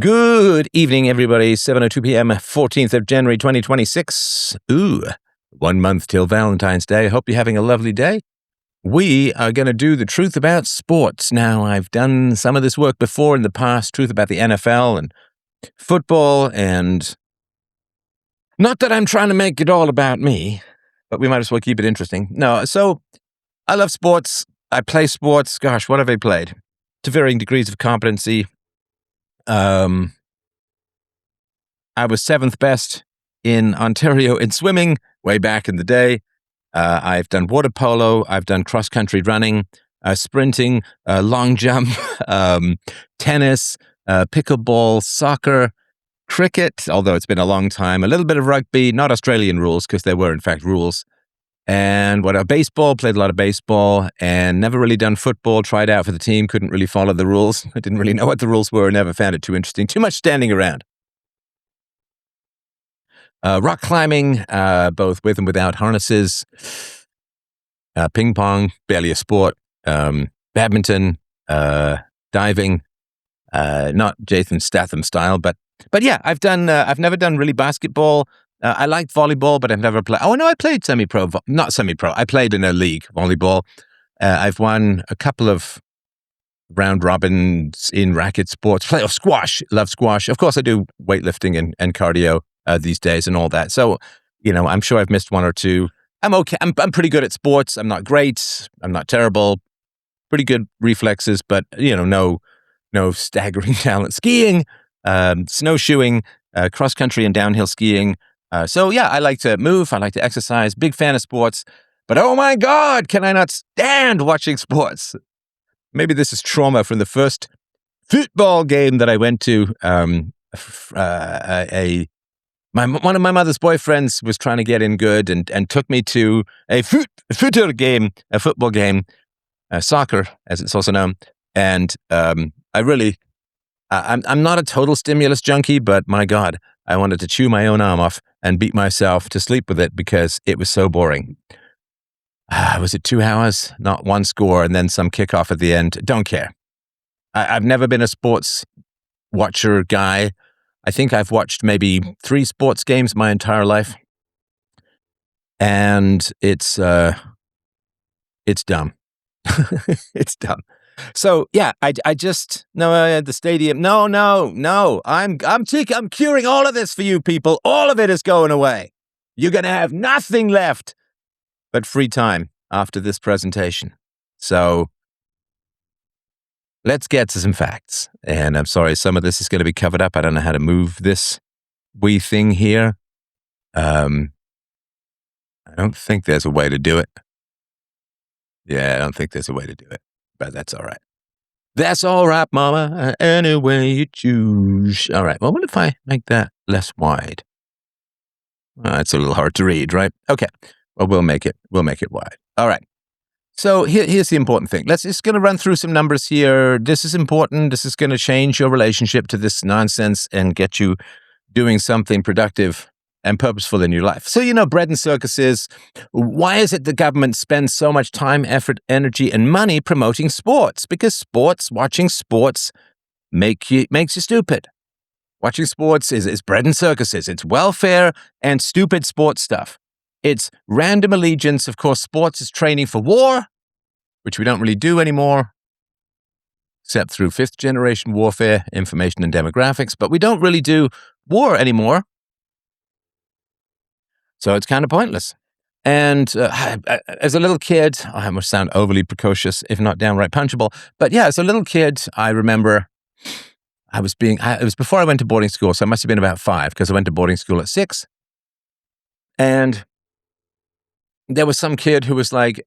Good evening, everybody. 7:02 p.m., 14th of January, 2026. 1 month till Valentine's Day. I hope you're having a lovely day. We are going to do the truth about sports. Now, I've done some of this work before in the past, truth about the NFL and football, and not that I'm trying to make it all about me, but we might as well keep it interesting. No, so I love sports. I play sports. Gosh, what have I played? To varying degrees of competency. I was 7th best in Ontario in swimming way back in the day. I've done water polo. I've done cross-country running, sprinting, long jump, tennis, pickleball, soccer, cricket, although it's been a long time, a little bit of rugby, not Australian rules because there were in fact rules. And baseball, played a lot of baseball, and never really done football, tried out for the team, couldn't really follow the rules. I didn't really know what the rules were, never found it too interesting. Too much standing around. Rock climbing, both with and without harnesses, ping pong, barely a sport, badminton, diving, not Jason Statham style, but yeah, I've never done really basketball. I liked volleyball, but I've never played. Oh, no, I played semi-pro. Not semi-pro. I played in a league, volleyball. I've won a couple of round robins in racket sports. Play squash. Love squash. Of course, I do weightlifting and cardio these days and all that. So, I'm sure I've missed one or two. I'm okay. I'm pretty good at sports. I'm not great. I'm not terrible. Pretty good reflexes, but, no staggering talent. Skiing, snowshoeing, cross-country and downhill skiing. So yeah, I like to move. I like to exercise. Big fan of sports. But oh my God, can I not stand watching sports? Maybe this is trauma from the first football game that I went to. One of my mother's boyfriends was trying to get in good and took me to a football game, soccer, as it's also known. And I'm not a total stimulus junkie, but my God, I wanted to chew my own arm off and beat myself to sleep with it because it was so boring. Was it 2 hours? Not one score and then some kickoff at the end. Don't care. I've never been a sports watcher guy. I think I've watched maybe 3 sports games my entire life. And it's dumb. It's dumb. So yeah, I just the stadium. No. I'm curing all of this for you people. All of it is going away. You're gonna have nothing left but free time after this presentation. So let's get to some facts. And I'm sorry, some of this is going to be covered up. I don't know how to move this wee thing here. I don't think there's a way to do it. Yeah, I don't think there's a way to do it. But that's all right. That's all right, Mama. Any way you choose. All right. Well, what if I make that less wide? It's a little hard to read, right? Okay. Well, we'll make it wide. All right. So here's the important thing. Let's just going to run through some numbers here. This is important. This is going to change your relationship to this nonsense and get you doing something productive and purposeful in your life. So, bread and circuses. Why is it the government spends so much time, effort, energy, and money promoting sports? Because watching sports makes you stupid. Watching sports is bread and circuses. It's welfare and stupid sports stuff. It's random allegiance. Of course, sports is training for war, which we don't really do anymore, except through 5th generation warfare, information and demographics. But we don't really do war anymore. So it's kind of pointless. And as a little kid, I must sound overly precocious, if not downright punchable. But yeah, as a little kid, I remember it was before I went to boarding school, so I must have been about 5 because I went to boarding school at 6. And there was some kid who was like,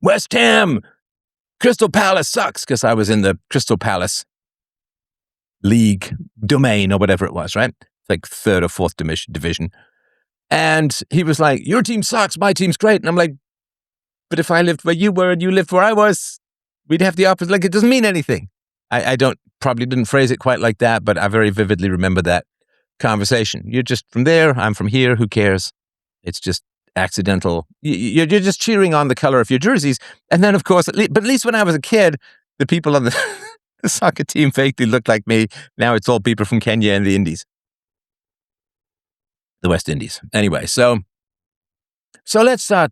West Ham, Crystal Palace sucks, because I was in the Crystal Palace league domain or whatever it was, right? Like 3rd or 4th division. And he was like, your team sucks, my team's great. And I'm like, but if I lived where you were and you lived where I was, we'd have the opposite. Like, it doesn't mean anything. I probably didn't phrase it quite like that, but I very vividly remember that conversation. You're just from there, I'm from here, who cares? It's just accidental. You're just cheering on the color of your jerseys. And then, of course, but at least when I was a kid, the people on the The soccer team vaguely looked like me. Now it's all people from Kenya and the Indies. The West Indies. Anyway, so let's start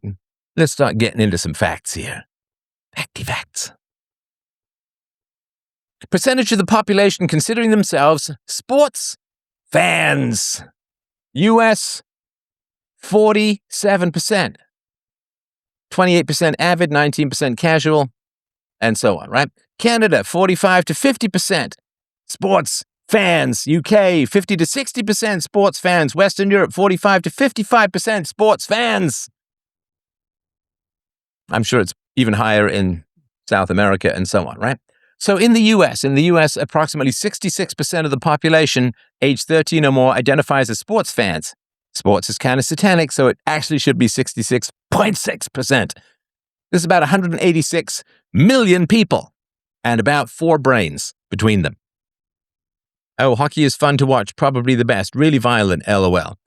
getting into some facts here. Facts. Percentage of the population considering themselves sports fans. US, 47%. 28% avid, 19% casual, and so on, right? Canada, 45 to 50% sports fans. UK, 50 to 60% sports fans. Western Europe, 45 to 55% sports fans. I'm sure it's even higher in South America and so on, right? So in the US, approximately 66% of the population age 13 or more identifies as sports fans. Sports is kind of satanic, so it actually should be 66.6%. This is about 186 million people and about 4 brains between them. Oh, hockey is fun to watch, probably the best. Really violent, LOL.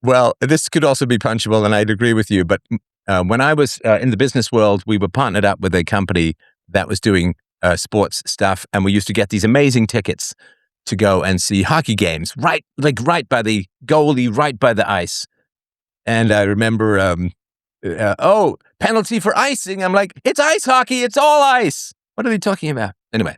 Well, this could also be punchable, and I'd agree with you, but when I was in the business world, we were partnered up with a company that was doing sports stuff, and we used to get these amazing tickets to go and see hockey games, right by the goalie, right by the ice. And I remember, penalty for icing. I'm like, it's ice hockey, it's all ice. What are they talking about? Anyway,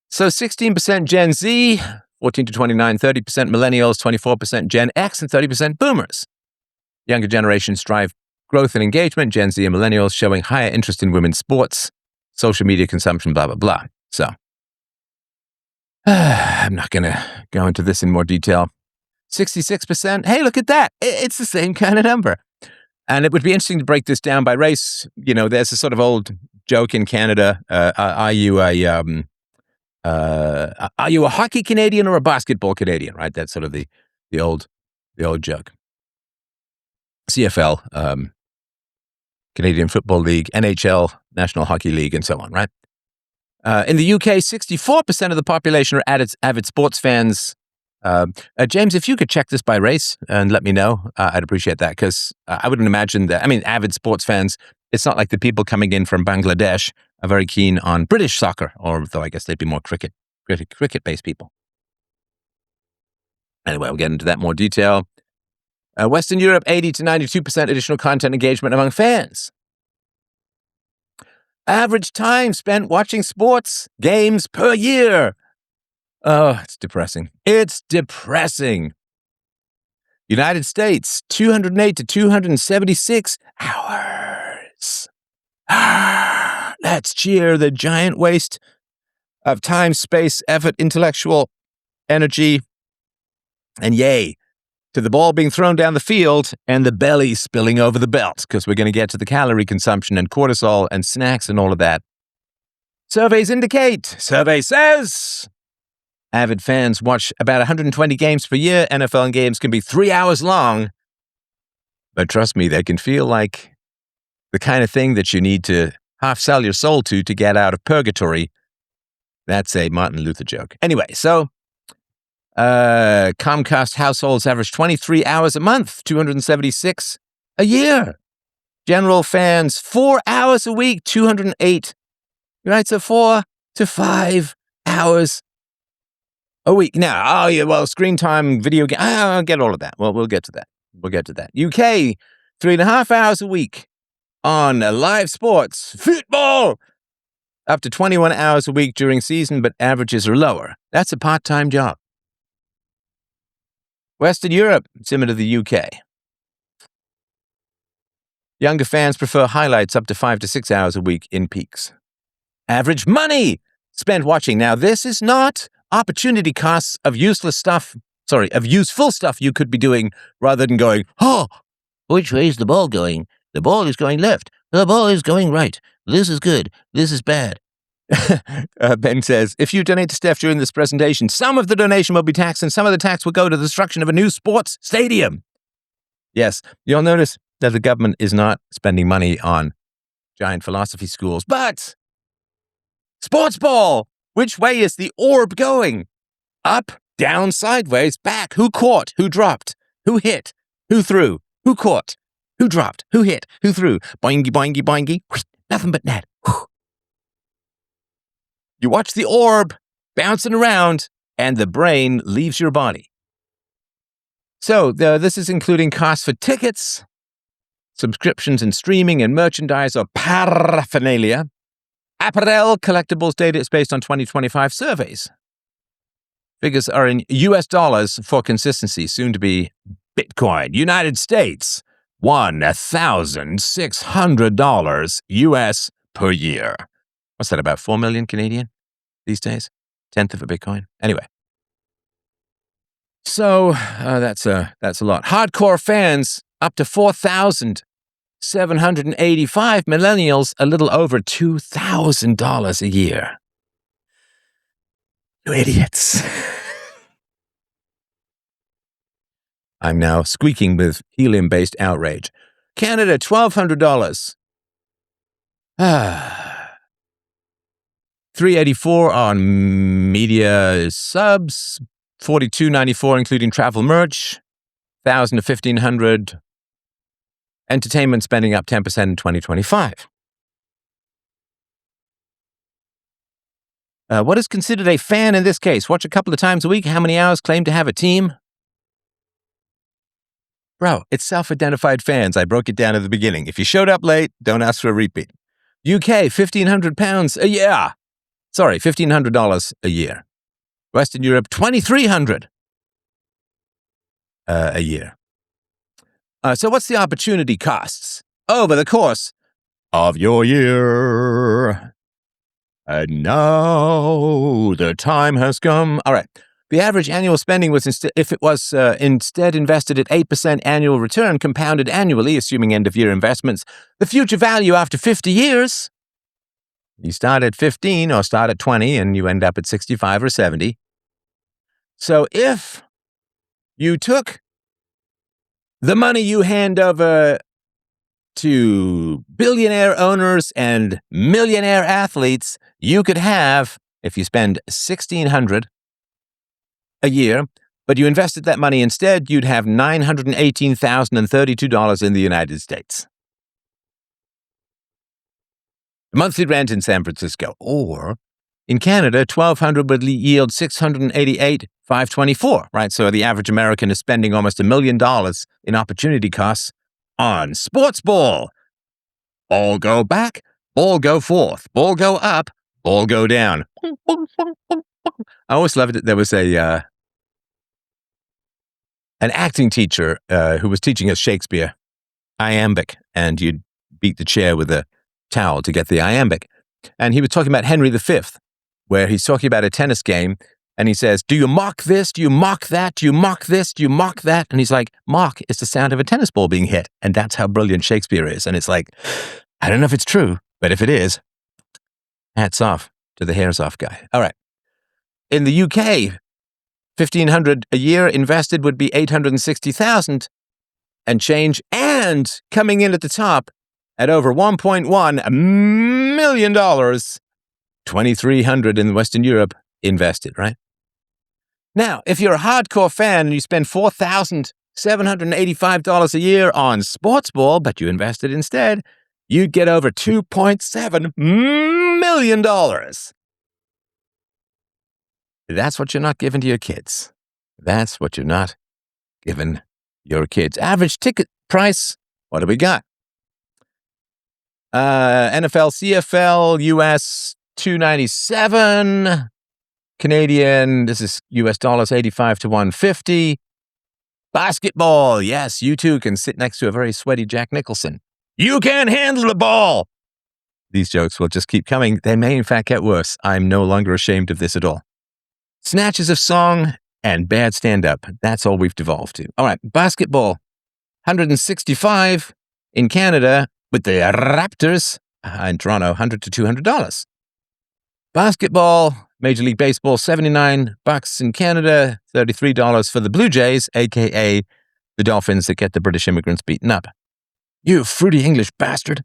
so 16% Gen Z, 14 to 29, 30% millennials, 24% Gen X, and 30% boomers. Younger generations drive growth and engagement. Gen Z and millennials showing higher interest in women's sports, social media consumption, blah, blah, blah. So, I'm not going to go into this in more detail. 66%, hey, look at that. It's the same kind of number. And it would be interesting to break this down by race. You know, there's a sort of old joke in Canada. Are you a hockey Canadian or a basketball Canadian? Right, that's sort of the old joke. CFL, Canadian Football League, NHL, National Hockey League, and so on. Right. In the UK, 64% of the population are avid sports fans. James, if you could check this by race and let me know, I'd appreciate that, because I wouldn't imagine that. I mean, avid sports fans, it's not like the people coming in from Bangladesh are very keen on British soccer, though I guess they'd be more cricket-based people. Anyway, we'll get into that more detail. Western Europe, 80 to 92% additional content engagement among fans. Average time spent watching sports games per year. Oh, it's depressing. It's depressing. United States, 208 to 276 hours. Let's cheer the giant waste of time, space, effort, intellectual energy, and yay to the ball being thrown down the field and the belly spilling over the belt, because we're going to get to the calorie consumption and cortisol and snacks and all of that. Surveys indicate, survey says, avid fans watch about 120 games per year. NFL games can be 3 hours long. But trust me, they can feel like the kind of thing that you need to half sell your soul to get out of purgatory. That's a Martin Luther joke. Anyway, so Comcast households average 23 hours a month, 276 a year. General fans, 4 hours a week, 208. Right, so 4 to 5 hours a week. Now, screen time, video game, I'll get all of that. Well, we'll get to that. UK, 3.5 hours a week on live sports, football, up to 21 hours a week during season, but averages are lower. That's a part-time job. Western Europe, similar to the UK. Younger fans prefer highlights up to 5 to 6 hours a week in peaks. Average money spent watching. Now, this is not opportunity costs of useful stuff you could be doing, rather than going, which way is the ball going? The ball is going left. The ball is going right. This is good. This is bad. Ben says, if you donate to Steph during this presentation, some of the donation will be taxed and some of the tax will go to the destruction of a new sports stadium. Yes, you'll notice that the government is not spending money on giant philosophy schools, but sports ball. Which way is the orb going? Up, down, sideways, back. Who caught? Who dropped? Who hit? Who threw? Who caught? Who dropped? Who hit? Who threw? Boingy, boingy, boingy. Nothing but net. You watch the orb bouncing around, and the brain leaves your body. So this is including costs for tickets, subscriptions and streaming and merchandise or paraphernalia, apparel, collectibles. Data is based on 2025 surveys. Figures are in US dollars for consistency, soon to be Bitcoin. United States, $1,600 US per year. What's that, about 4 million Canadian these days? 1/10 of a Bitcoin. Anyway. So that's a lot. Hardcore fans, up to 4,785. Millennials, a little over $2,000 a year. You idiots. I'm now squeaking with helium-based outrage. Canada, $1,200. $384 on media subs, $42.94 including travel merch, $1,000 to $1,500. Entertainment spending up 10% in 2025. What is considered a fan in this case? Watch a couple of times a week. How many hours? Claim to have a team? Bro, it's self-identified fans. I broke it down at the beginning. If you showed up late, don't ask for a repeat. UK, £1,500 a year. Sorry, $1,500 a year. Western Europe, $2,300 a year. So what's the opportunity costs over the course of your year? And now the time has come. All right. The average annual spending was instead invested at 8% annual return compounded annually, assuming end-of-year investments. The future value after 50 years. You start at 15 or start at 20 and you end up at 65 or 70. So if you took the money you hand over to billionaire owners and millionaire athletes, you could have, if you spend $1,600 a year, but you invested that money instead, you'd have $918,032 in the United States. Monthly rent in San Francisco, or in Canada, $1,200 would yield $688,524, right? So the average American is spending almost $1 million in opportunity costs on sports ball. Ball go back, ball go forth, ball go up, ball go down. I always loved it. There was an acting teacher who was teaching us Shakespeare, iambic, and you'd beat the chair with a towel to get the iambic. And he was talking about Henry V, where he's talking about a tennis game, and he says, do you mock this? Do you mock that? Do you mock this? Do you mock that? And he's like, mock is the sound of a tennis ball being hit. And that's how brilliant Shakespeare is. And it's like, I don't know if it's true, but if it is, hats off to the hairs off guy. All right. In the UK, $1,500 a year invested would be $860,000 and change, and coming in at the top at over $1.1 million, $2,300 in Western Europe invested, right? Now, if you're a hardcore fan and you spend $4,785 a year on sports ball, but you invested instead, you'd get over $2.7 million. That's what you're not giving to your kids. That's what you're not giving your kids. Average ticket price, what do we got? NFL, CFL, US, $297. Canadian, this is US dollars, 85 to 150. Basketball, yes, you too can sit next to a very sweaty Jack Nicholson. You can't handle the ball. These jokes will just keep coming. They may in fact get worse. I'm no longer ashamed of this at all. Snatches of song and bad stand-up. That's all we've devolved to. All right, basketball, $165 in Canada with the Raptors in Toronto, $100 to $200. Basketball, Major League Baseball, $79 in Canada, $33 for the Blue Jays, a.k.a. the Dolphins that get the British immigrants beaten up. You fruity English bastard.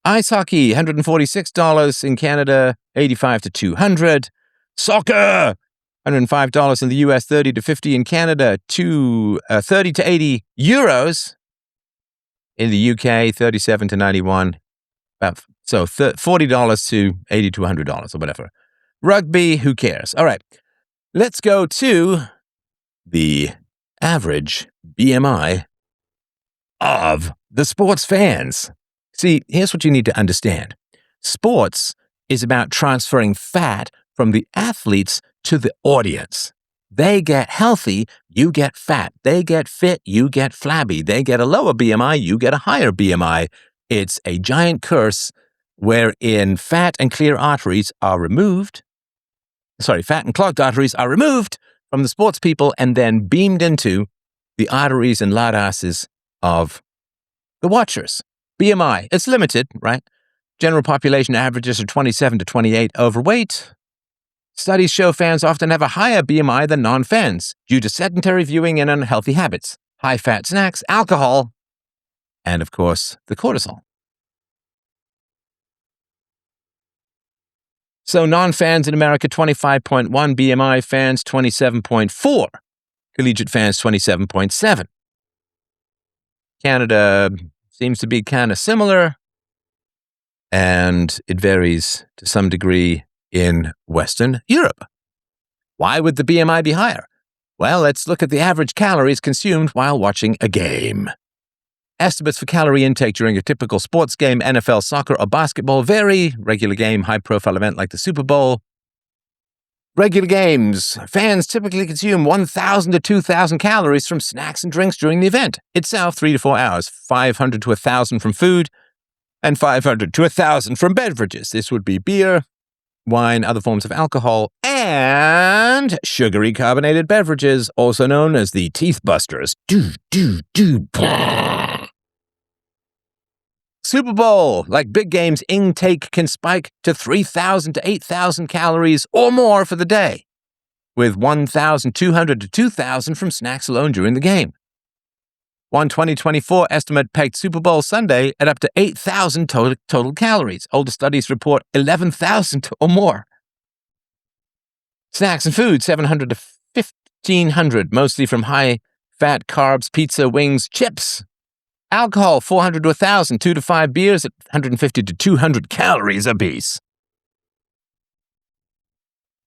Ice hockey, $146 in Canada, $85 to $200. Soccer, $105 in the US, $30 to $50 in Canada, 30 to 80 euros in the UK, 37 to 91. So $40 to $80 to $100 or whatever. Rugby, who cares? All right. Let's go to the average BMI of the sports fans. See, here's what you need to understand. Sports is about transferring fat from the athletes to the audience. They get healthy, you get fat. They get fit, you get flabby. They get a lower BMI, you get a higher BMI. It's a giant curse wherein fat and clear arteries are removed. Fat and clogged arteries are removed from the sports people and then beamed into the arteries and lard asses of the watchers. BMI, it's limited, right? General population averages are 27 to 28 overweight. Studies show fans often have a higher BMI than non-fans due to sedentary viewing and unhealthy habits, high-fat snacks, alcohol, and, of course, the cortisol. So non-fans in America, 25.1, BMI fans, 27.4, collegiate fans, 27.7. Canada seems to be kind of similar, and it varies to some degree in Western Europe. Why would the BMI be higher? Well, let's look at the average calories consumed while watching a game. Estimates for calorie intake during a typical sports game, NFL, soccer, or basketball vary. Regular game, high-profile event like the Super Bowl. Regular games, fans typically consume 1,000 to 2,000 calories from snacks and drinks during the event itself, 3 to 4 hours, 500 to 1,000 from food, and 500 to 1,000 from beverages. This would be beer, wine, other forms of alcohol, and sugary carbonated beverages, also known as the teeth busters. Super Bowl, like big games, intake can spike to 3,000 to 8,000 calories or more for the day, with 1,200 to 2,000 from snacks alone during the game. One 2024 estimate pegged Super Bowl Sunday at up to 8,000 total calories. Older studies report 11,000 or more. Snacks and food, 700 to 1,500, mostly from high-fat carbs, pizza, wings, chips. Alcohol, 400 to 1,000, 2 to 5 beers at 150 to 200 calories apiece.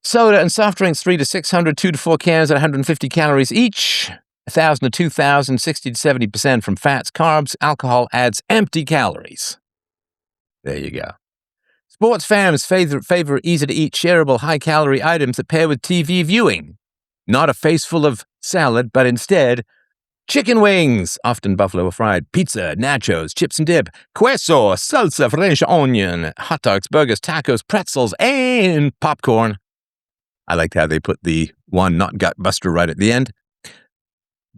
Soda and soft drinks, 3 to 600, 2 to 4 cans at 150 calories each. 1,000 to 2,000, 60 to 70% from fats, carbs. Alcohol adds empty calories. There you go. Sports fans favor easy-to-eat, shareable, high-calorie items that pair with TV viewing. Not a face full of salad, but instead chicken wings, often buffalo or fried, pizza, nachos, chips and dip, queso, salsa, French onion, hot dogs, burgers, tacos, pretzels, and popcorn. I liked how they put the one not gut buster right at the end.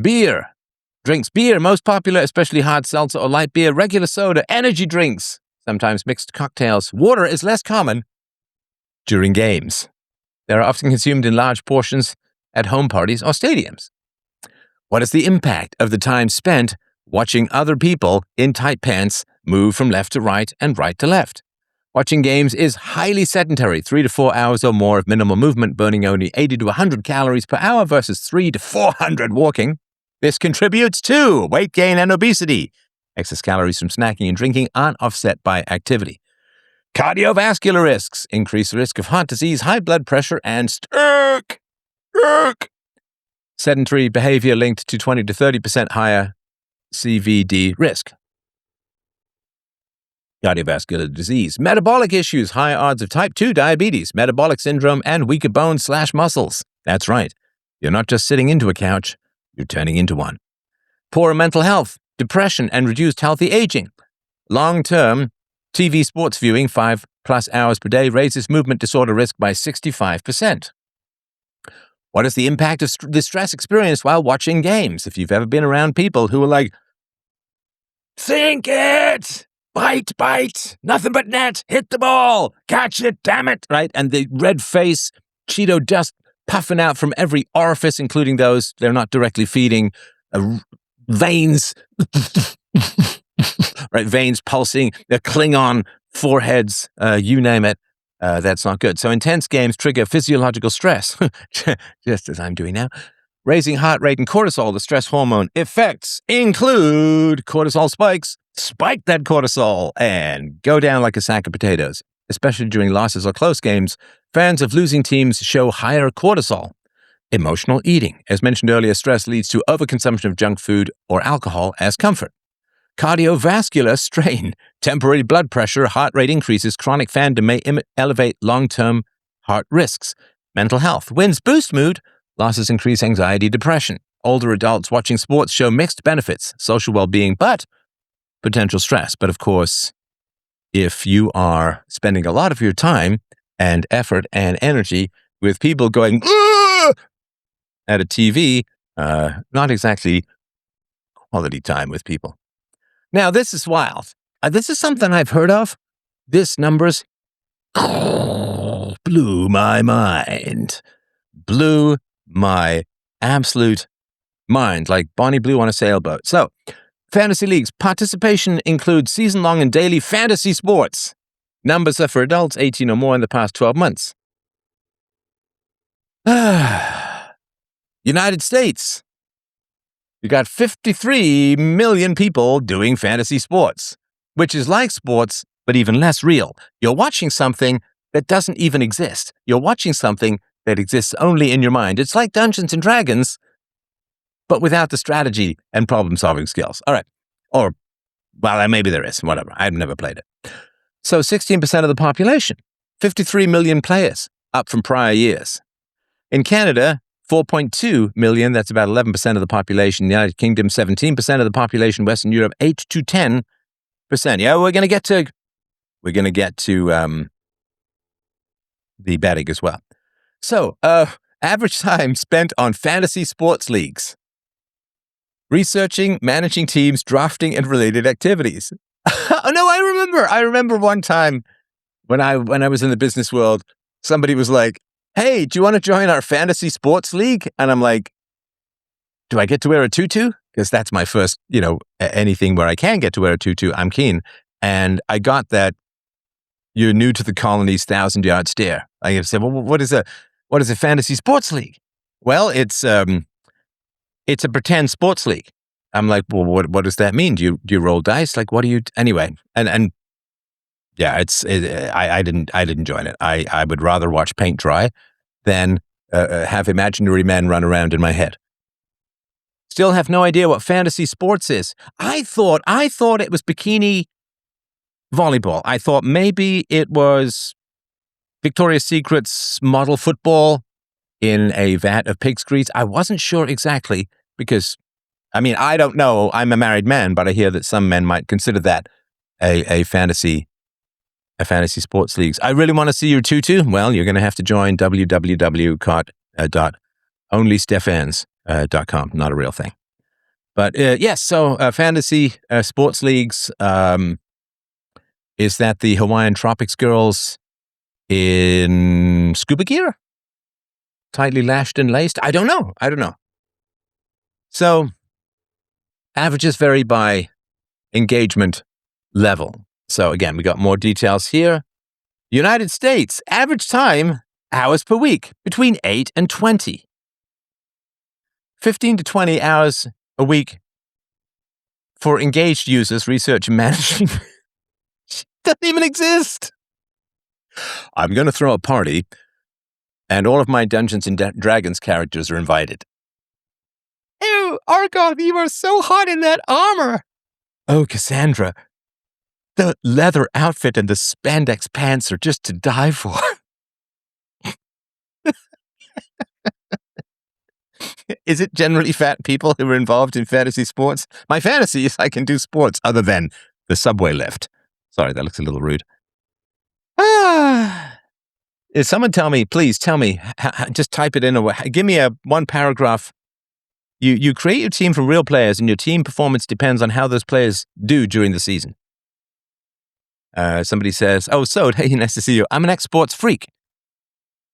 Beer. Drinks. Beer, most popular, especially hard seltzer or light beer, regular soda, energy drinks, sometimes mixed cocktails. Water is less common during games. They are often consumed in large portions at home parties or stadiums. What is the impact of the time spent watching other people in tight pants move from left to right and right to left? Watching games is highly sedentary, 3 to 4 hours or more of minimal movement, burning only 80 to 100 calories per hour versus 3 to 400 walking. This contributes to weight gain and obesity. Excess calories from snacking and drinking aren't offset by activity. Cardiovascular risks, increased risk of heart disease, high blood pressure, and stroke. Sedentary behavior linked to 20 to 30% higher CVD risk. Cardiovascular disease, metabolic issues, high odds of type 2 diabetes, metabolic syndrome, and weaker bones/muscles. That's right. You're not just sitting into a couch, you're turning into one. Poor mental health, depression, and reduced healthy aging. Long-term TV sports viewing, 5+ hours per day, raises movement disorder risk by 65%. What is the impact of the stress experienced while watching games? If you've ever been around people who are like, think it! Bite, nothing but net, hit the ball, catch it, damn it, right? And the red face, Cheeto dust puffing out from every orifice, including those they're not directly feeding, veins, right? Veins pulsing, the Klingon foreheads, you name it. That's not good. So intense games trigger physiological stress, just as I'm doing now. Raising heart rate and cortisol, the stress hormone. Effects include cortisol spikes. Spike that cortisol and go down like a sack of potatoes. especially during losses or close games, fans of losing teams show higher cortisol. Emotional eating. As mentioned earlier, stress leads to overconsumption of junk food or alcohol as comfort. Cardiovascular strain. Temporary blood pressure, heart rate increases, chronic fandom may elevate long-term heart risks. Mental health. Wins boost mood. Losses increase anxiety, depression. Older adults watching sports show mixed benefits, social well-being, but potential stress. But of course, if you are spending a lot of your time and effort and energy with people going at a TV, not exactly quality time with people. Now, this is wild. This is something I've heard of. This numbers blew my mind. Blew my absolute mind, like Bonnie Blue on a sailboat. So, fantasy leagues. Participation includes season-long and daily fantasy sports. Numbers are for adults 18 or more in the past 12 months. United States. You got 53 million people doing fantasy sports, which is like sports, but even less real. You're watching something that doesn't even exist. You're watching something that exists only in your mind. It's like Dungeons and Dragons, but without the strategy and problem-solving skills. All right. Or, well, maybe there is. Whatever. I've never played it. So 16% of the population, 53 million players, up from prior years. In Canada, 4.2 million, that's about 11% of the population. The United Kingdom, 17% of the population. Western Europe, 8 to 10%. Yeah, we're going to get to the betting as well. So, average time spent on fantasy sports leagues. Researching, managing teams, drafting, and related activities. Oh, no, I remember one time when I was in the business world, somebody was like, hey, do you want to join our fantasy sports league? And I'm like, do I get to wear a tutu? Because that's my first, anything where I can get to wear a tutu, I'm keen. And I got that you're new to the colony's 1,000-yard stare. I said, well, what is a fantasy sports league? Well, it's a pretend sports league. I'm like, well, what does that mean? Do you roll dice? Like, what do you, anyway? And yeah, I didn't join it. I would rather watch paint dry than have imaginary men run around in my head. Still have no idea what fantasy sports is. I thought it was bikini volleyball. I thought maybe it was Victoria's Secret's model football in a vat of pig's grease. I wasn't sure exactly because, I don't know. I'm a married man, but I hear that some men might consider that a fantasy sports leagues. I really want to see your tutu. Well, you're going to have to join www.onlystefans.com. Not a real thing. But yes, so fantasy sports leagues, is that the Hawaiian Tropics girls in scuba gear? Tightly lashed and laced? I don't know. So averages vary by engagement level. So again, we got more details here. United States, average time, hours per week, between 8 and 20. 15 to 20 hours a week for engaged users, research and managing. Doesn't even exist. I'm going to throw a party, and all of my Dungeons and Dragons characters are invited. Ew, Argoth, you are so hot in that armor. Oh, Cassandra, the leather outfit and the spandex pants are just to die for. Is it generally fat people who are involved in fantasy sports? My fantasy is I can do sports other than the subway lift. Sorry, that looks a little rude. Someone please tell me, just type it in, give me a one paragraph. You create your team from real players, and your team performance depends on how those players do during the season. Somebody says, oh, so, hey, nice to see you. I'm an ex-sports freak.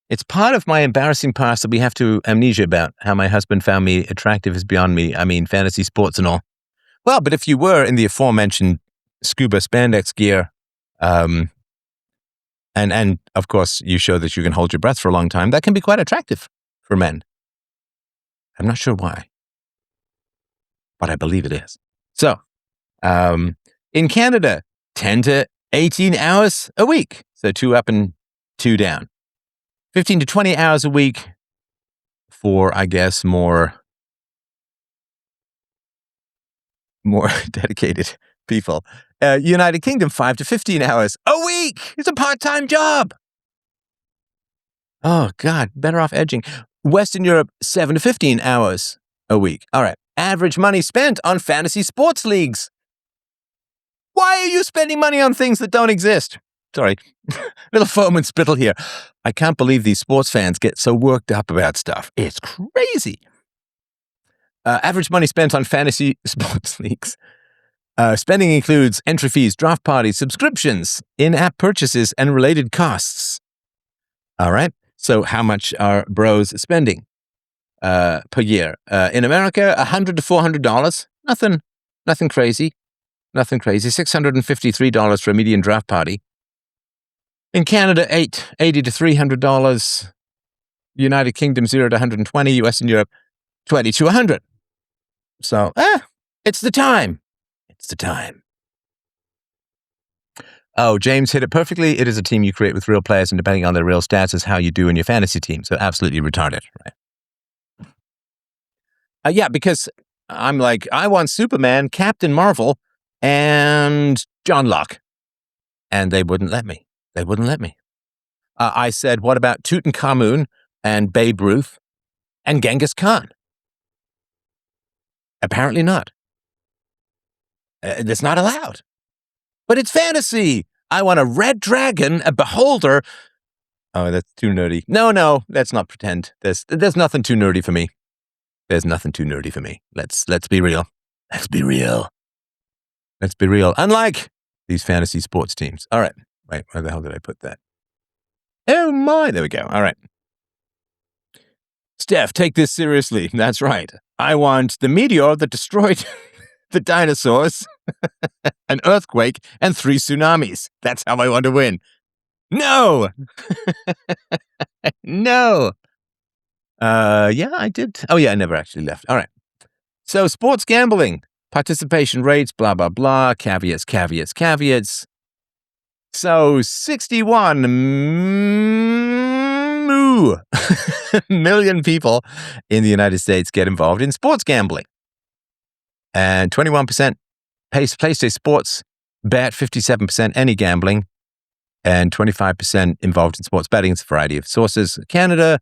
It's part of my embarrassing past that we have to amnesia about. How my husband found me attractive is beyond me. Fantasy sports and all. Well, but if you were in the aforementioned scuba spandex gear, and of course you show that you can hold your breath for a long time, that can be quite attractive for men. I'm not sure why, but I believe it is. So, in Canada, 10 to 18 hours a week. So 2 up and 2 down. 15 to 20 hours a week for, I guess, more dedicated people. United Kingdom, 5 to 15 hours a week. It's a part-time job. Oh, God, better off edging. Western Europe, 7 to 15 hours a week. All right. Average money spent on fantasy sports leagues. Why are you spending money on things that don't exist? Sorry, little foam and spittle here. I can't believe these sports fans get so worked up about stuff. It's crazy. Average money spent on fantasy sports leagues. Spending includes entry fees, draft parties, subscriptions, in-app purchases, and related costs. All right. So how much are bros spending per year? In America, $100 to $400. Nothing crazy. Nothing crazy. $653 for a median draft party. In Canada, $80 to $300. United Kingdom, 0 to 120. US and Europe, 20 to 100. So, it's the time. It's the time. Oh, James hit it perfectly. It is a team you create with real players, and depending on their real stats is how you do in your fantasy team. So absolutely retarded, right? Yeah, because I'm like, I want Superman, Captain Marvel, and John Locke. And they wouldn't let me. I said, what about Tutankhamun and Babe Ruth and Genghis Khan? Apparently not. That's not allowed. But it's fantasy. I want a red dragon, a beholder. Oh, that's too nerdy. No, let's not pretend. There's nothing too nerdy for me. There's nothing too nerdy for me. Let's be real. Let's be real. Unlike these fantasy sports teams. All right. Wait, where the hell did I put that? Oh my, there we go. All right. Steph, take this seriously. That's right. I want the meteor that destroyed the dinosaurs, an earthquake, and 3 tsunamis. That's how I want to win. No! No! Yeah, I did. Oh, yeah, I never actually left. All right. So, sports gambling, participation rates, blah, blah, blah, caveats. So, 61 million people in the United States get involved in sports gambling. And 21% PlayStation Sports bet, 57% any gambling, and 25% involved in sports betting. It's a variety of sources. Canada,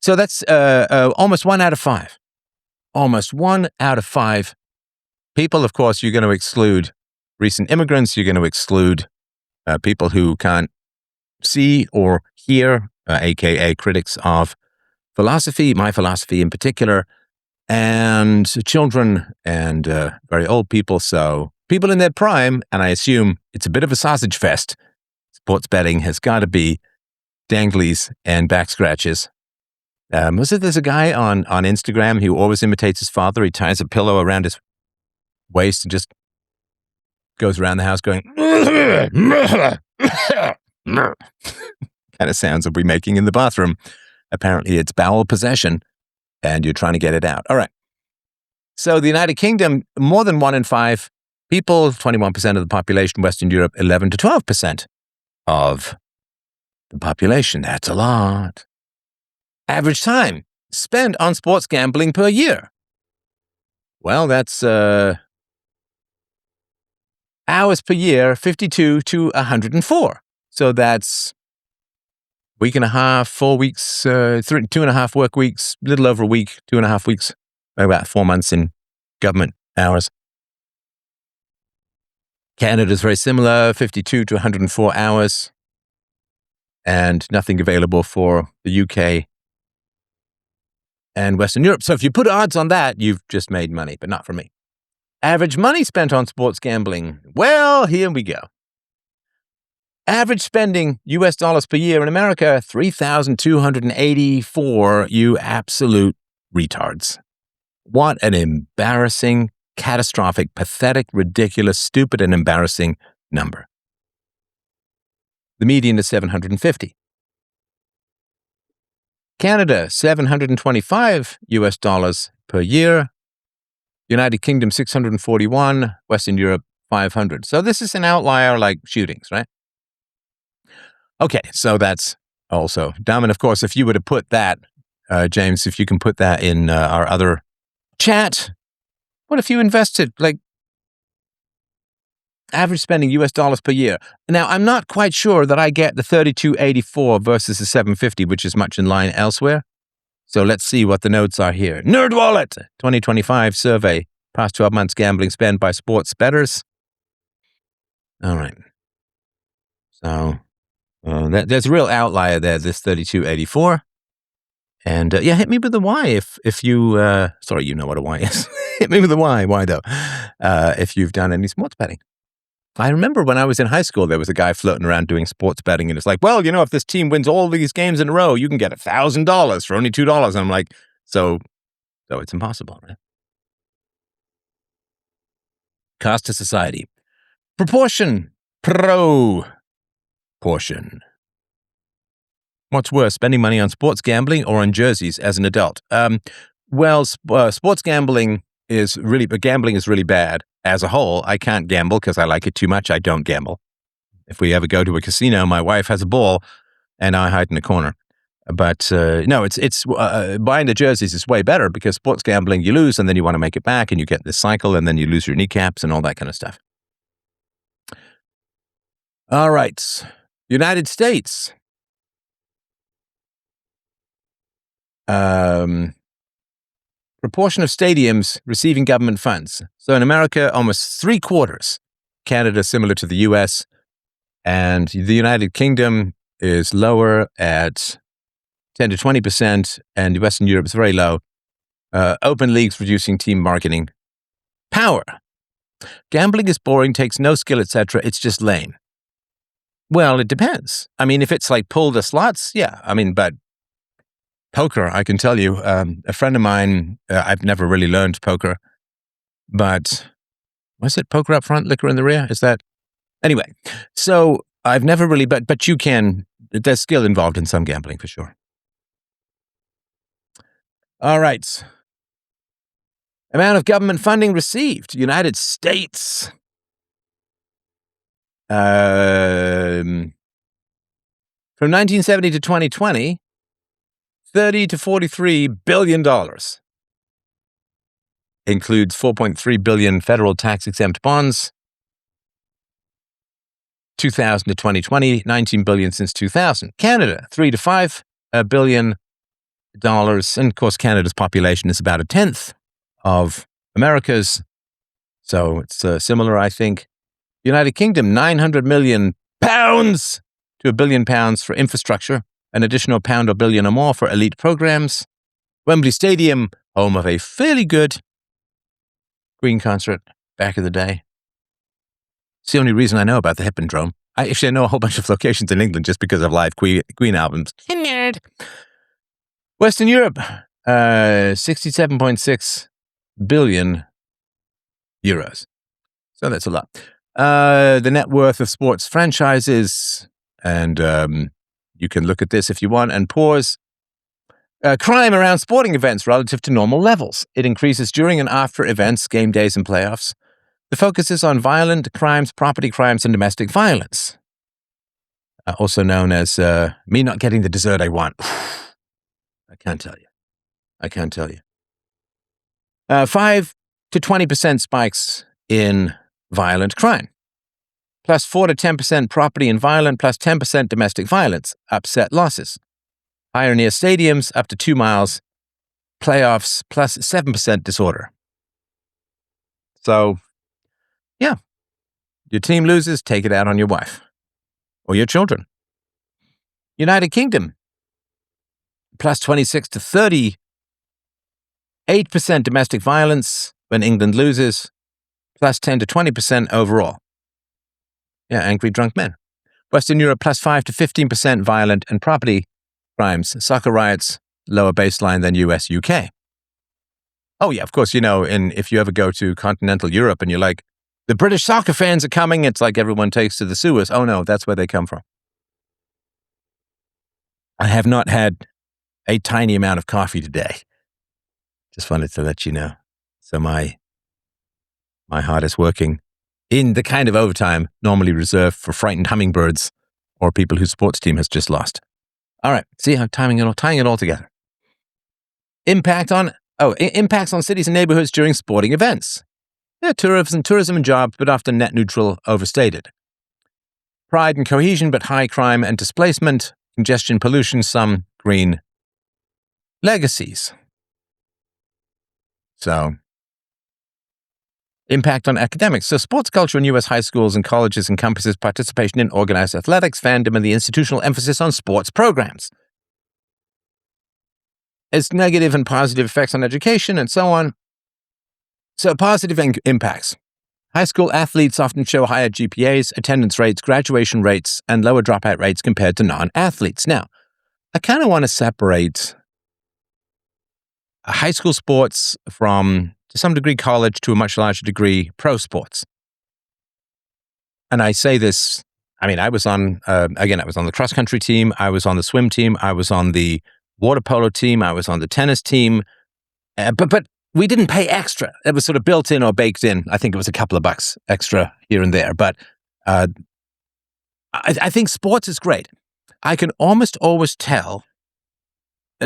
so that's almost 1 out of 5. Almost 1 out of 5 people. Of course, you're going to exclude recent immigrants. You're going to exclude people who can't see or hear, aka critics of philosophy, my philosophy in particular, and children and very old people. So people in their prime, and I assume it's a bit of a sausage fest. Sports betting has got to be danglies and back scratches. There's a guy on Instagram who always imitates his father. He ties a pillow around his waist and just goes around the house going, kind of sounds that we're making in the bathroom. Apparently it's bowel possession and you're trying to get it out. All right. So the United Kingdom, more than 1 in 5 people, 21% of the population. Western Europe, 11 to 12% of the population. That's a lot. Average time spent on sports gambling per year. Well, that's hours per year, 52 to 104. So that's week and a half, 4 weeks, 2.5 work weeks, a little over a week, 2.5 weeks, about 4 months in government hours. Canada's very similar, 52 to 104 hours, and nothing available for the UK and Western Europe. So if you put odds on that, you've just made money, but not for me. Average money spent on sports gambling. Well, here we go. Average spending US dollars per year in America, $3,284, you absolute retards. What an embarrassing, catastrophic, pathetic, ridiculous, stupid, and embarrassing number. The median is 750. Canada, 725 US dollars per year. United Kingdom, 641. Western Europe, 500. So this is an outlier like shootings, right? Okay, so that's also dumb. And of course, if you were to put that, James, if you can put that in our other chat, what if you invested like average spending US dollars per year? Now, I'm not quite sure that I get the 3284 versus the 750, which is much in line elsewhere. So let's see what the notes are here. NerdWallet 2025 survey, past 12 months gambling spend by sports bettors. All right. So there's a real outlier there, this 3284. And yeah, hit me with the why if you, sorry, you know what a why is. Hit me with the why. Why though? If you've done any sports betting. I remember when I was in high school, there was a guy floating around doing sports betting, and it's like, well, if this team wins all these games in a row, you can get $1,000 for only $2. And I'm like, so it's impossible, right? Cost to society. Proportion. Proportion. What's worse, spending money on sports gambling or on jerseys as an adult? Well, sports gambling is really bad as a whole. I can't gamble because I like it too much. I don't gamble. If we ever go to a casino, my wife has a ball and I hide in a corner. But no, it's buying the jerseys is way better because sports gambling, you lose and then you want to make it back and you get this cycle and then you lose your kneecaps and all that kind of stuff. All right. United States. Proportion of stadiums receiving government funds. So in America, almost 3/4. Canada, similar to the US. And the United Kingdom is lower at 10 to 20%, and Western Europe is very low. Open leagues reducing team marketing. Power. Gambling is boring, takes no skill, etc. It's just lame. Well, it depends. I mean, if it's like pull the slots, yeah. I mean, but poker, I can tell you, a friend of mine, I've never really learned poker, but was it poker up front, liquor in the rear? Is that? Anyway, so I've never really, but you can, there's skill involved in some gambling for sure. All right. Amount of government funding received. United States. From 1970 to 2020, $30 to $43 billion. Includes $4.3 billion federal tax-exempt bonds. 2000 to 2020, $19 billion since 2000. Canada, $3 to $5 billion. And of course, Canada's population is about a tenth of America's. So it's similar, I think. United Kingdom, £900 million to £1 billion for infrastructure, an additional £1 or billion or more for elite programs. Wembley Stadium, home of a fairly good Queen concert back in the day. It's the only reason I know about the Hippodrome. I actually know a whole bunch of locations in England just because of live Queen albums. Nerd. Western Europe, 67.6 billion euros. So that's a lot. The net worth of sports franchises, and you can look at this if you want, and pause. Crime around sporting events relative to normal levels. It increases during and after events, game days, and playoffs. The focus is on violent crimes, property crimes, and domestic violence. Also known as me not getting the dessert I want. I can't tell you. 5 to 20% spikes in violent crime. Plus 4 to 10% property and violent, plus 10% domestic violence, upset losses. Higher near stadiums, up to 2 miles. Playoffs, plus 7% disorder. So, yeah. Your team loses, take it out on your wife. Or your children. United Kingdom, plus 26 to 38% domestic violence when England loses, plus 10 to 20% overall. Yeah, angry drunk men. Western Europe, plus 5 to 15% violent and property crimes, soccer riots, lower baseline than US, UK. Oh yeah, of course, if you ever go to continental Europe and you're like, the British soccer fans are coming, it's like everyone takes to the sewers. Oh no, that's where they come from. I have not had a tiny amount of coffee today. Just wanted to let you know. So my heart is working in the kind of overtime normally reserved for frightened hummingbirds or people whose sports team has just lost. All right, see how tying it all together. Impacts on cities and neighborhoods during sporting events. Yeah, tourism and jobs, but often net neutral, overstated. Pride and cohesion, but high crime and displacement, congestion, pollution, some green legacies. So, impact on academics. So, sports culture in U.S. high schools and colleges encompasses participation in organized athletics, fandom, and the institutional emphasis on sports programs. Its negative and positive effects on education and so on. So, positive impacts. High school athletes often show higher GPAs, attendance rates, graduation rates, and lower dropout rates compared to non-athletes. Now, I kind of want to separate high school sports from, to some degree, college, to a much larger degree, pro sports. And I say this, I was on the cross-country team, I was on the swim team, I was on the water polo team, I was on the tennis team, but we didn't pay extra. It was sort of built in or baked in. I think it was a couple of bucks extra here and there. But I think sports is great. I can almost always tell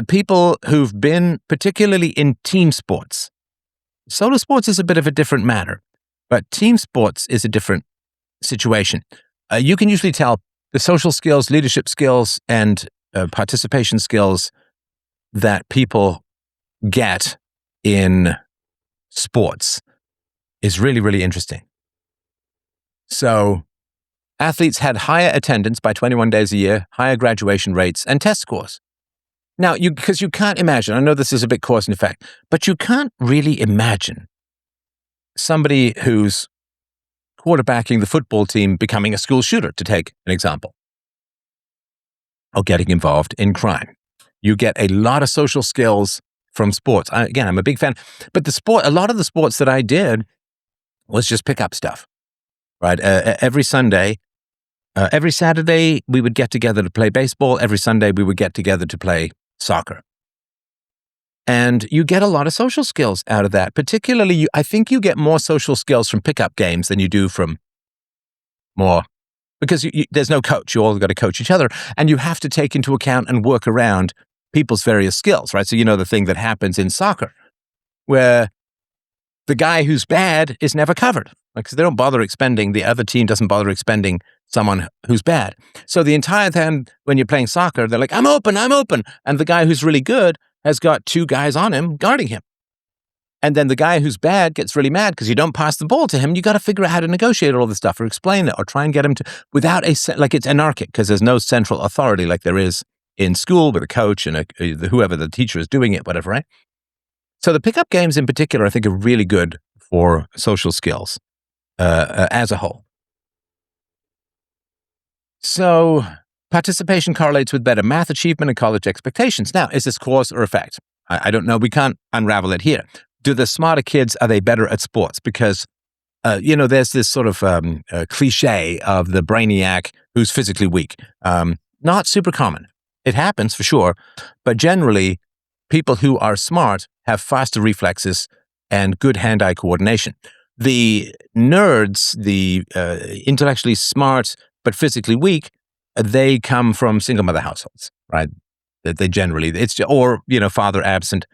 people who've been particularly in team sports. Solo sports is a bit of a different matter, but team sports is a different situation. You can usually tell the social skills, leadership skills, and participation skills that people get in sports is really, really interesting. So athletes had higher attendance by 21 days a year, higher graduation rates, and test scores. Now, because you can't imagine, I know this is a bit cause and effect, but you can't really imagine somebody who's quarterbacking the football team becoming a school shooter, to take an example, or getting involved in crime. You get a lot of social skills from sports. I'm a big fan, but a lot of the sports that I did was just pickup stuff, right? Every Saturday, we would get together to play baseball. Every Sunday, we would get together to play soccer. And you get a lot of social skills out of that. Particularly, I think you get more social skills from pickup games than you do from more, because there's no coach. You all got to coach each other, and you have to take into account and work around people's various skills, right? So the thing that happens in soccer, where the guy who's bad is never covered, because they don't bother expending, the other team doesn't bother expending someone who's bad. So the entire time when you're playing soccer, they're like, I'm open. And the guy who's really good has got two guys on him guarding him. And then the guy who's bad gets really mad because you don't pass the ball to him. You got to figure out how to negotiate all this stuff or explain it or try and get him to, without it's anarchic, because there's no central authority like there is in school with a coach and whoever the teacher is doing it, whatever, right? So the pickup games in particular, I think, are really good for social skills as a whole. So participation correlates with better math achievement and college expectations. Now, is this cause or effect? I don't know. We can't unravel it here. Do the smarter kids, are they better at sports? Because, there's this sort of cliche of the brainiac who's physically weak. Not super common. It happens for sure. But generally, people who are smart have faster reflexes and good hand-eye coordination. The nerds, the intellectually smart but physically weak, they come from single mother households, right? They generally, father absent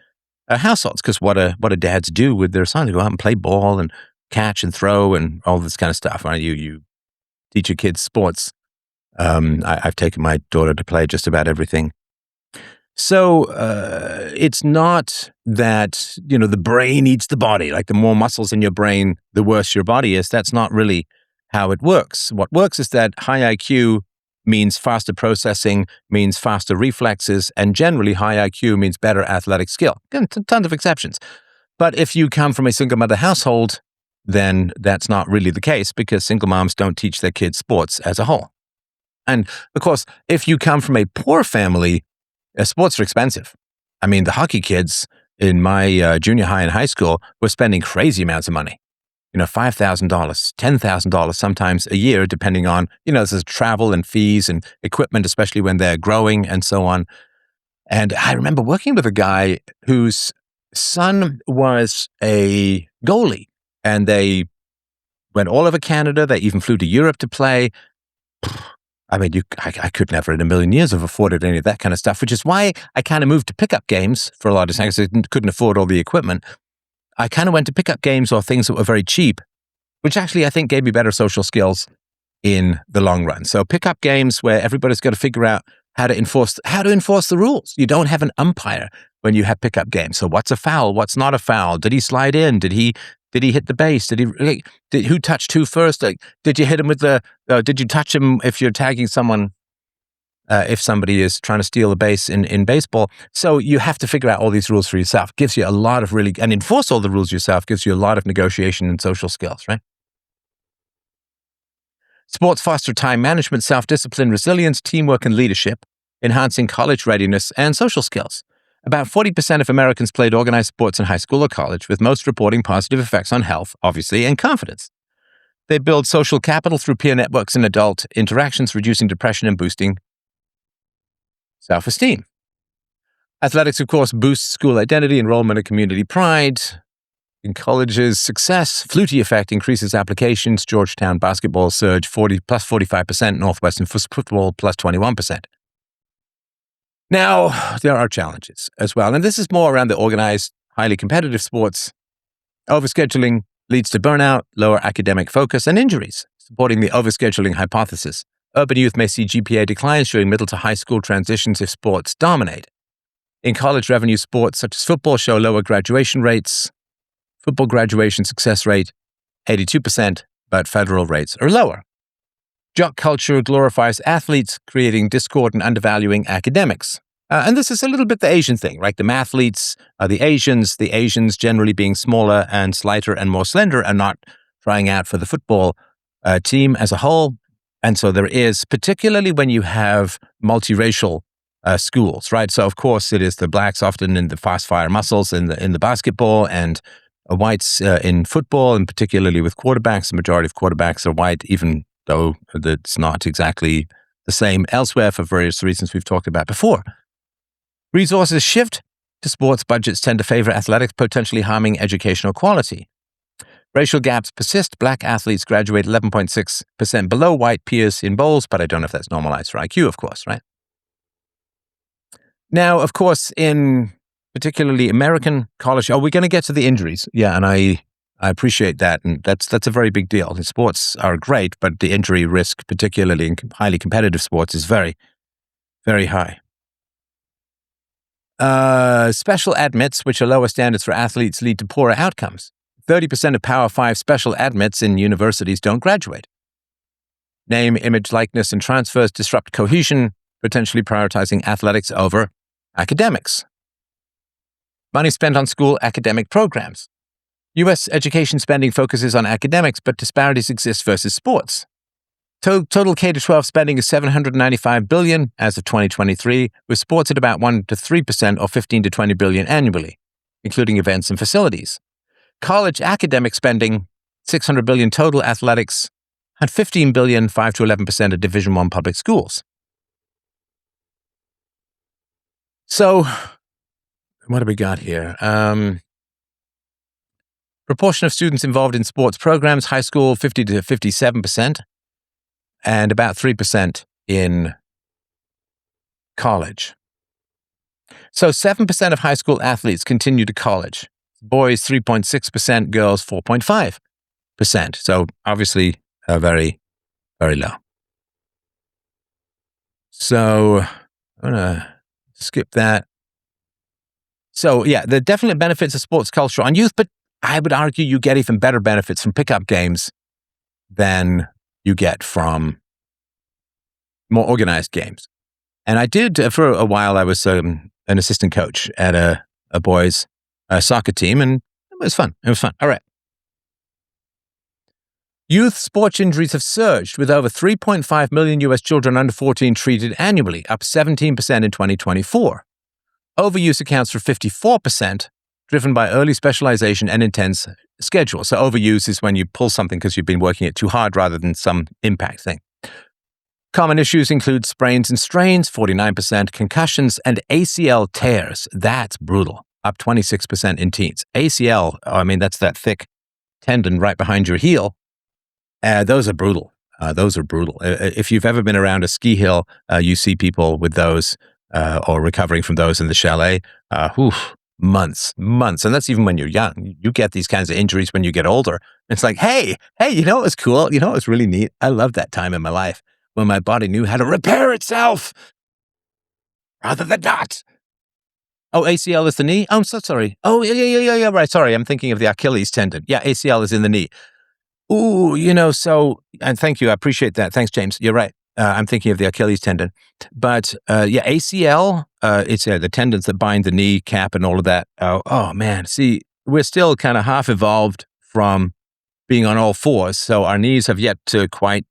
households, because what do dads do with their son? They go out and play ball and catch and throw and all this kind of stuff, right? You teach your kids sports. I've taken my daughter to play just about everything. So it's not that, the brain eats the body. Like the more muscles in your brain, the worse your body is. That's not really how it works. What works is that high IQ means faster processing, means faster reflexes, and generally high IQ means better athletic skill. Again, tons of exceptions. But if you come from a single mother household, then that's not really the case, because single moms don't teach their kids sports as a whole. And of course, if you come from a poor family, sports are expensive. The hockey kids in my junior high and high school were spending crazy amounts of money. $5,000, $10,000 sometimes a year, depending on, there's travel and fees and equipment, especially when they're growing and so on. And I remember working with a guy whose son was a goalie, and they went all over Canada. They even flew to Europe to play. I mean, I could never in a million years have afforded any of that kind of stuff, which is why I kind of moved to pickup games for a lot of times. I couldn't afford all the equipment. I kind of went to pickup games or things that were very cheap, which actually I think gave me better social skills in the long run. So pickup games where everybody's got to figure out how to enforce the rules. You don't have an umpire when you have pickup games. So what's a foul? What's not a foul? Did he slide in? Did he hit the base? Who touched who first? Did you hit him with did you touch him if you're tagging someone? If somebody is trying to steal a base in baseball. So you have to figure out all these rules for yourself. Gives you a lot of and enforce all the rules yourself gives you a lot of negotiation and social skills, right? Sports foster time management, self-discipline, resilience, teamwork, and leadership, enhancing college readiness and social skills. About 40% of Americans played organized sports in high school or college, with most reporting positive effects on health, obviously, and confidence. They build social capital through peer networks and adult interactions, reducing depression and boosting self-esteem. Athletics, of course, boosts school identity, enrollment, and community pride. In colleges, success, Flutie effect increases applications. Georgetown basketball surge plus 45%, Northwestern football plus 21%. Now, there are challenges as well, and this is more around the organized, highly competitive sports. Overscheduling leads to burnout, lower academic focus, and injuries, supporting the overscheduling hypothesis. Urban youth may see GPA declines during middle to high school transitions if sports dominate. In college revenue sports such as football show lower graduation rates. Football graduation success rate, 82%, but federal rates are lower. Jock culture glorifies athletes, creating discord and undervaluing academics. And this is a little bit the Asian thing, right? The mathletes are the Asians generally being smaller and slighter and more slender and not trying out for the football team as a whole. And so there is, particularly when you have multiracial schools, right? So of course it is the blacks often in the fast fire muscles in the basketball, and whites in football, and particularly with quarterbacks. The majority of quarterbacks are white, even though that's not exactly the same elsewhere for various reasons we've talked about before. Resources shift to sports. Budgets tend to favor athletics, potentially harming educational quality. Racial gaps persist. Black athletes graduate 11.6% below white peers in bowls, but I don't know if that's normalized for IQ, of course, right? Now, of course, in particularly American college, we're going to get to the injuries. Yeah, and I appreciate that, and that's a very big deal. The sports are great, but the injury risk, particularly in highly competitive sports, is very, very high. Special admits, which are lower standards for athletes, lead to poorer outcomes. 30% of Power 5 special admits in universities don't graduate. Name, image, likeness, and transfers disrupt cohesion, potentially prioritizing athletics over academics. Money spent on school academic programs. U.S. education spending focuses on academics, but disparities exist versus sports. Total K-12 spending is $795 billion as of 2023, with sports at about 1 to 3% or $15 to $20 billion annually, including events and facilities. College academic spending, $600 billion total. Athletics at $15 billion, 5 to 11% of Division I public schools. So, what do we got here? Proportion of students involved in sports programs, high school, 50 to 57%, and about 3% in college. So 7% of high school athletes continue to college. Boys, 3.6%, girls, 4.5%. So obviously very, very low. So I'm going to skip that. So yeah, there are definitely benefits of sports culture on youth, but I would argue you get even better benefits from pickup games than you get from more organized games. And I did, for a while, I was an assistant coach at a boys' soccer team, and it was fun. All right. Youth sports injuries have surged, with over 3.5 million U.S. children under 14 treated annually, up 17% in 2024. Overuse accounts for 54%, driven by early specialization and intense schedule. So overuse is when you pull something because you've been working it too hard rather than some impact thing. Common issues include sprains and strains, 49%, concussions, and ACL tears. That's brutal, up 26% in teens. ACL, I mean, that's that thick tendon right behind your heel. Those are brutal. Those are brutal. If you've ever been around a ski hill, you see people with those or recovering from those in the chalet. Whew, months. And that's even when you're young. You get these kinds of injuries when you get older. It's like, hey, you know, it was cool. You know, it was really neat. I loved that time in my life when my body knew how to repair itself rather than not. Oh, ACL is the knee? Oh, I'm so sorry. Oh, yeah, right. Sorry, I'm thinking of the Achilles tendon. Yeah, ACL is in the knee. Ooh, you know, so, and thank you. I appreciate that. Thanks, James. You're right. I'm thinking of the Achilles tendon. But yeah, ACL, it's the tendons that bind the knee cap and all of that. Oh, man. See, we're still kind of half evolved from being on all fours. So our knees have yet to quite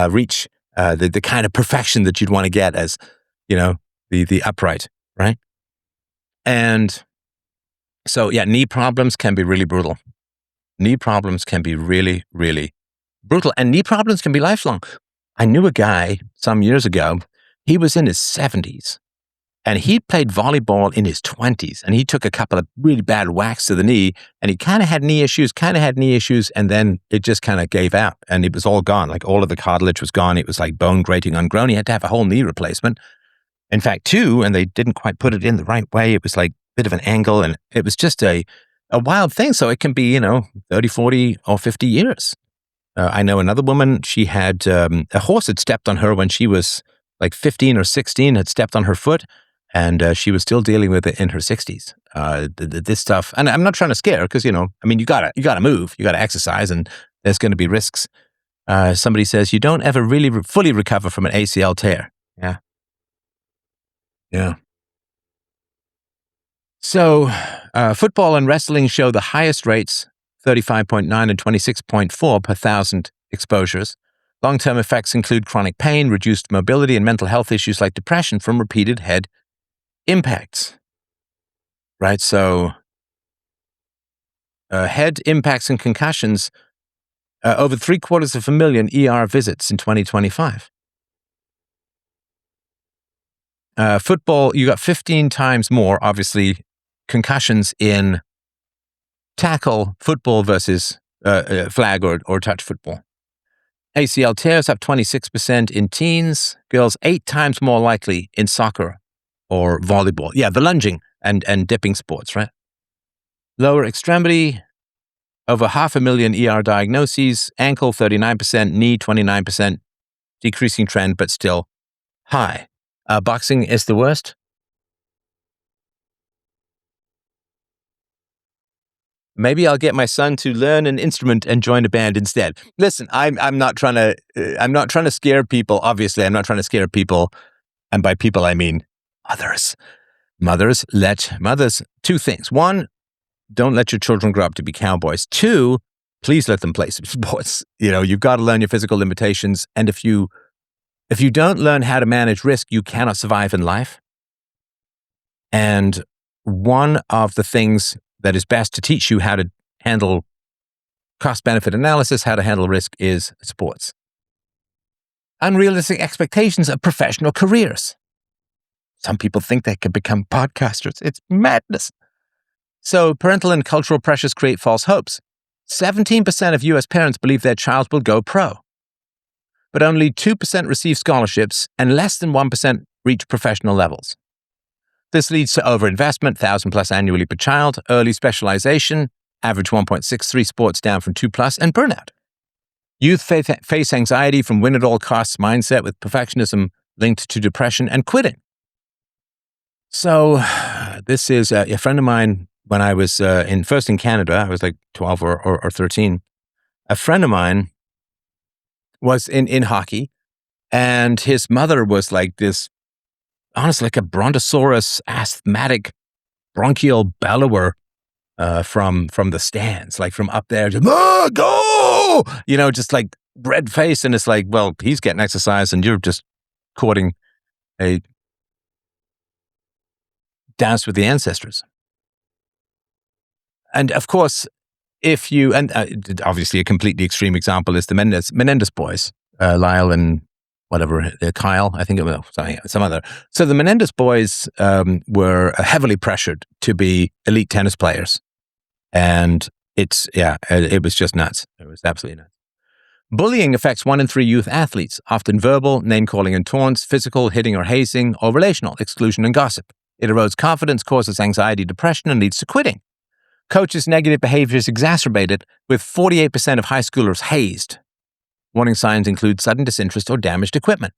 reach the kind of perfection that you'd want to get as, you know, the upright, right? And so, yeah, knee problems can be really brutal. Knee problems can be really, really brutal. And knee problems can be lifelong. I knew a guy some years ago. He was in his 70s and he played volleyball in his 20s. And he took a couple of really bad whacks to the knee and he kind of had knee issues. And then it just kind of gave out and it was all gone. Like all of the cartilage was gone. It was like bone grating ungrown. He had to have a whole knee replacement. In fact, two, and they didn't quite put it in the right way. It was like a bit of an angle and it was just a wild thing. So it can be, 30, 40 or 50 years. I know another woman, she had a horse had stepped on her when she was like 15 or 16, had stepped on her foot, and she was still dealing with it in her 60s. This stuff, and I'm not trying to scare her because, you gotta move, you gotta exercise, and there's going to be risks. Somebody says, you don't ever really fully recover from an ACL tear. Yeah. Yeah. So, football and wrestling show the highest rates, 35.9 and 26.4 per thousand exposures. Long-term effects include chronic pain, reduced mobility, and mental health issues like depression from repeated head impacts. Right? So, head impacts and concussions, over 750,000 ER visits in 2025. Football, you got 15 times more, obviously, concussions in tackle football versus flag or touch football. ACL tears up 26% in teens. Girls 8 times more likely in soccer or volleyball. Yeah, the lunging and dipping sports, right? Lower extremity, over 500,000 ER diagnoses. Ankle 39%, knee 29%. Decreasing trend, but still high. Boxing is the worst. Maybe I'll get my son to learn an instrument and join a band instead. Listen, I'm not trying to scare people. Obviously, I'm not trying to scare people, and by people I mean mothers. Mothers, two things. One, don't let your children grow up to be cowboys. Two, please let them play some sports. You've got to learn your physical limitations, and if you don't learn how to manage risk, you cannot survive in life. And one of the things that is best to teach you how to handle cost-benefit analysis, how to handle risk is sports. Unrealistic expectations of professional careers. Some people think they can become podcasters. It's madness. So parental and cultural pressures create false hopes. 17% of US parents believe their child will go pro. But only 2% receive scholarships and less than 1% reach professional levels. This leads to overinvestment, 1,000 plus annually per child, early specialization, average 1.63 sports down from 2 plus, and burnout. Youth face anxiety from win-at-all-costs mindset with perfectionism linked to depression and quitting. So this is a friend of mine when I was first in Canada. I was like 12 or 13. A friend of mine was in hockey, and his mother was like this, honestly, like a brontosaurus asthmatic bronchial bellower from the stands, like from up there, just, go! Just like red face. And it's like, well, he's getting exercise and you're just courting a dance with the ancestors. And of course, obviously a completely extreme example is the Menendez boys, Lyle and whatever, Kyle, I think it was some other. So the Menendez boys were heavily pressured to be elite tennis players. And it was just nuts. It was absolutely nuts. Bullying affects 1 in 3 youth athletes, often verbal, name-calling and taunts, physical, hitting or hazing, or relational, exclusion and gossip. It erodes confidence, causes anxiety, depression, and leads to quitting. Coaches' negative behavior is exacerbated, with 48% of high schoolers hazed. Warning signs include sudden disinterest or damaged equipment.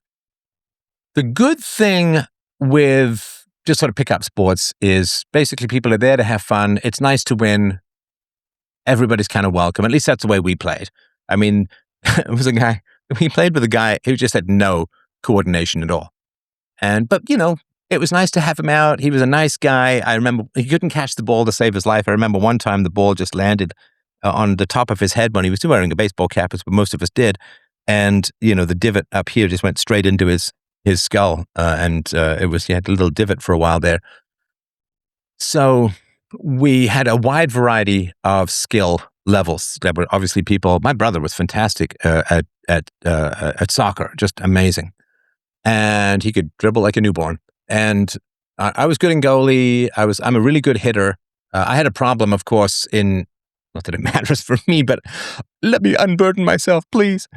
The good thing with just sort of pickup sports is basically people are there to have fun. It's nice to win. Everybody's kind of welcome. At least that's the way we played. I mean, we played with a guy who just had no coordination at all. But it was nice to have him out. He was a nice guy. I remember he couldn't catch the ball to save his life. I remember one time the ball just landed on the top of his head when he was still wearing a baseball cap, as most of us did. And, the divot up here just went straight into his skull. He had a little divot for a while there. So we had a wide variety of skill levels. There were obviously people. My brother was fantastic at soccer, just amazing, and he could dribble like a newborn. And I was good in goalie. I'm a really good hitter. I had a problem, of course, not that it matters for me, but let me unburden myself, please.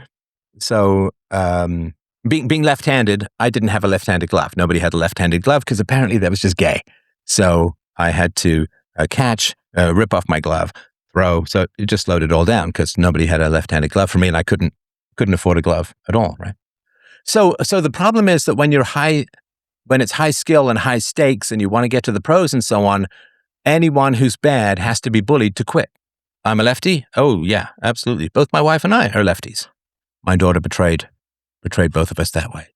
So, being left-handed, I didn't have a left-handed glove. Nobody had a left-handed glove because apparently that was just gay. So I had to catch, rip off my glove, throw. So it just slowed it all down because nobody had a left-handed glove for me, and I couldn't afford a glove at all, right? So the problem is that when it's high skill and high stakes and you want to get to the pros and so on, anyone who's bad has to be bullied to quit. I'm a lefty? Oh, yeah, absolutely. Both my wife and I are lefties. My daughter betrayed both of us that way.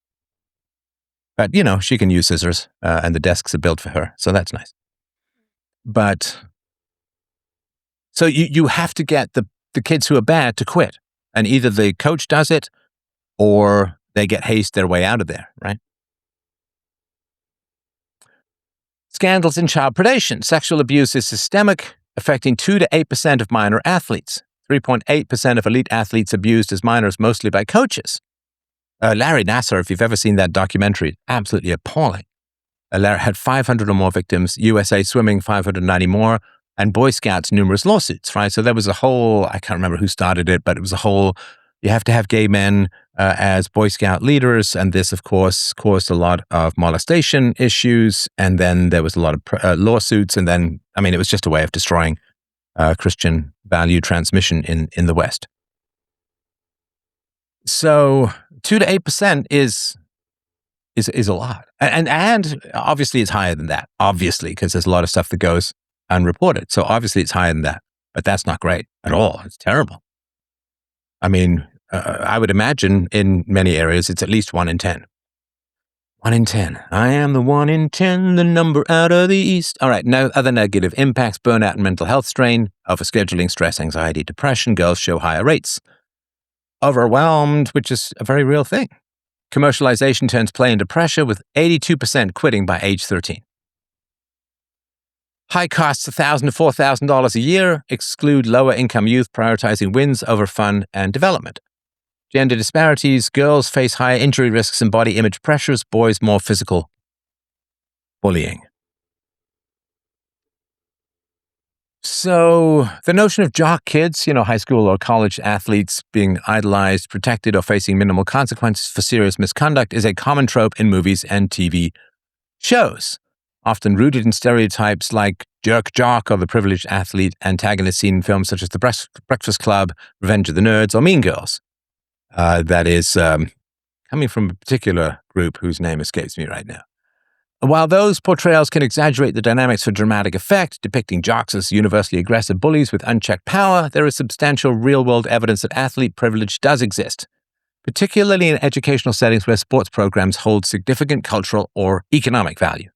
But, she can use scissors, and the desks are built for her, so that's nice. But, so you have to get the kids who are bad to quit. And either the coach does it, or they get hazed their way out of there, right? Scandals in child predation. Sexual abuse is systemic, affecting 2 to 8% of minor athletes. 3.8% of elite athletes abused as minors, mostly by coaches. Larry Nassar, if you've ever seen that documentary, absolutely appalling. Larry had 500 or more victims, USA Swimming 590 more, and Boy Scouts numerous lawsuits, right? So there was a whole, I can't remember who started it, but it was a whole, you have to have gay men as Boy Scout leaders, and this, of course, caused a lot of molestation issues, and then there was a lot of lawsuits, and then, it was just a way of destroying Christian value transmission in the West. So 2 to 8% is a lot. And obviously it's higher than that, obviously, because there's a lot of stuff that goes unreported. So obviously it's higher than that, but that's not great at all. It's terrible. I would imagine in many areas it's at least 1 in 10. 1 in 10. I am the 1 in 10, the number out of the East. All right, now other negative impacts, burnout and mental health strain, overscheduling, stress, anxiety, depression. Girls show higher rates. Overwhelmed, which is a very real thing. Commercialization turns play into pressure, with 82% quitting by age 13. High costs $1,000 to $4,000 a year exclude lower income youth, prioritizing wins over fun and development. Gender disparities, girls face higher injury risks and body image pressures, boys more physical bullying. So the notion of jock kids, high school or college athletes being idolized, protected, or facing minimal consequences for serious misconduct is a common trope in movies and TV shows, often rooted in stereotypes like jerk jock or the privileged athlete antagonist seen in films such as The Breakfast Club, Revenge of the Nerds, or Mean Girls. That is coming from a particular group whose name escapes me right now. While those portrayals can exaggerate the dynamics for dramatic effect, depicting jocks as universally aggressive bullies with unchecked power, there is substantial real-world evidence that athlete privilege does exist, particularly in educational settings where sports programs hold significant cultural or economic value.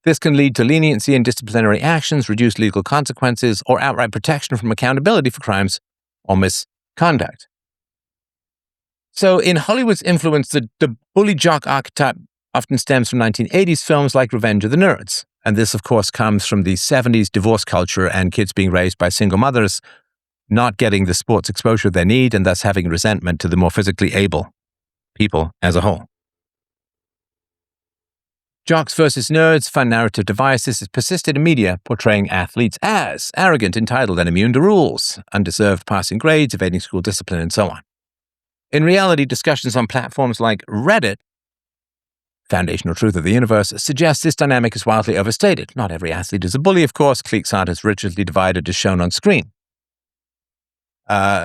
This can lead to leniency in disciplinary actions, reduced legal consequences, or outright protection from accountability for crimes or misconduct. So in Hollywood's influence, the bully jock archetype often stems from 1980s films like Revenge of the Nerds. And this, of course, comes from the 70s divorce culture and kids being raised by single mothers, not getting the sports exposure they need, and thus having resentment to the more physically able people as a whole. Jocks versus nerds, fun narrative devices has persisted in media, portraying athletes as arrogant, entitled, and immune to rules, undeserved passing grades, evading school discipline, and so on. In reality, discussions on platforms like Reddit, Foundational Truth of the Universe, suggest this dynamic is wildly overstated. Not every athlete is a bully, of course. Cliques aren't as rigidly divided as shown on screen.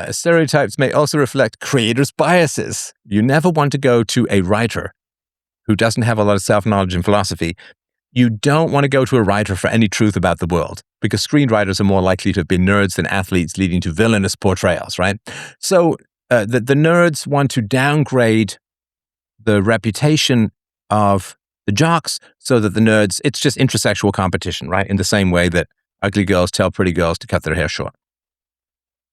Stereotypes may also reflect creators' biases. You never want to go to a writer who doesn't have a lot of self-knowledge and philosophy. You don't want to go to a writer for any truth about the world, because screenwriters are more likely to have been nerds than athletes, leading to villainous portrayals, right? So the nerds want to downgrade the reputation of the jocks so that the nerds, it's just intersexual competition, right? In the same way that ugly girls tell pretty girls to cut their hair short.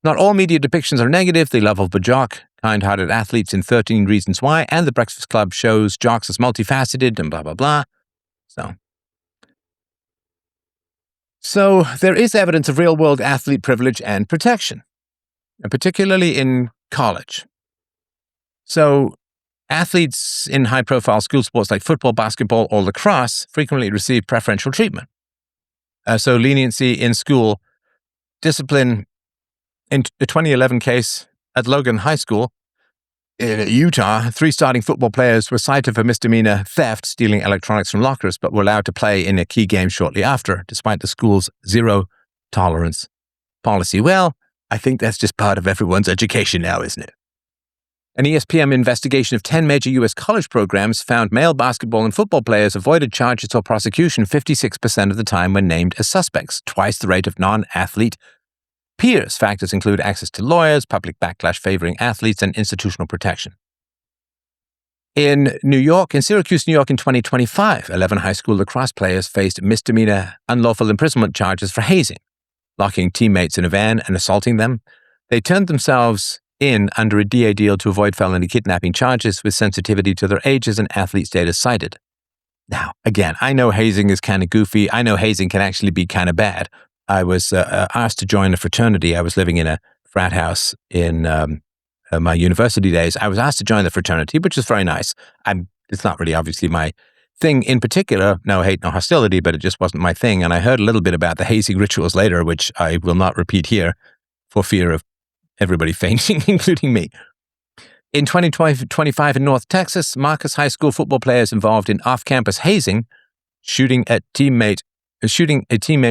Not all media depictions are negative. They love the jock, kind-hearted athletes in 13 Reasons Why, and The Breakfast Club shows jocks as multifaceted and blah, blah, blah. So there is evidence of real-world athlete privilege and protection, and particularly in college. So athletes in high-profile school sports like football, basketball, or lacrosse frequently receive preferential treatment. So leniency in school discipline. In a 2011 case at Logan High School in Utah, 3 starting football players were cited for misdemeanor theft, stealing electronics from lockers, but were allowed to play in a key game shortly after, despite the school's zero-tolerance policy. Well, I think that's just part of everyone's education now, isn't it? An ESPN investigation of 10 major U.S. college programs found male basketball and football players avoided charges or prosecution 56% of the time when named as suspects, twice the rate of non-athlete peers. Factors include access to lawyers, public backlash favoring athletes, and institutional protection. In Syracuse, New York in 2025, 11 high school lacrosse players faced misdemeanor unlawful imprisonment charges for hazing, locking teammates in a van and assaulting them. They turned themselves in under a DA deal to avoid felony kidnapping charges with sensitivity to their ages and athlete status cited. Now, again, I know hazing is kind of goofy. I know hazing can actually be kind of bad. I was asked to join a fraternity. I was living in a frat house in my university days. I was asked to join the fraternity, which is very nice. It's not really obviously my thing in particular. No hate, no hostility, but it just wasn't my thing. And I heard a little bit about the hazing rituals later, which I will not repeat here for fear of everybody fainting, including me. In 2025 in North Texas, Marcus High School football players involved in off-campus hazing, shooting a teammate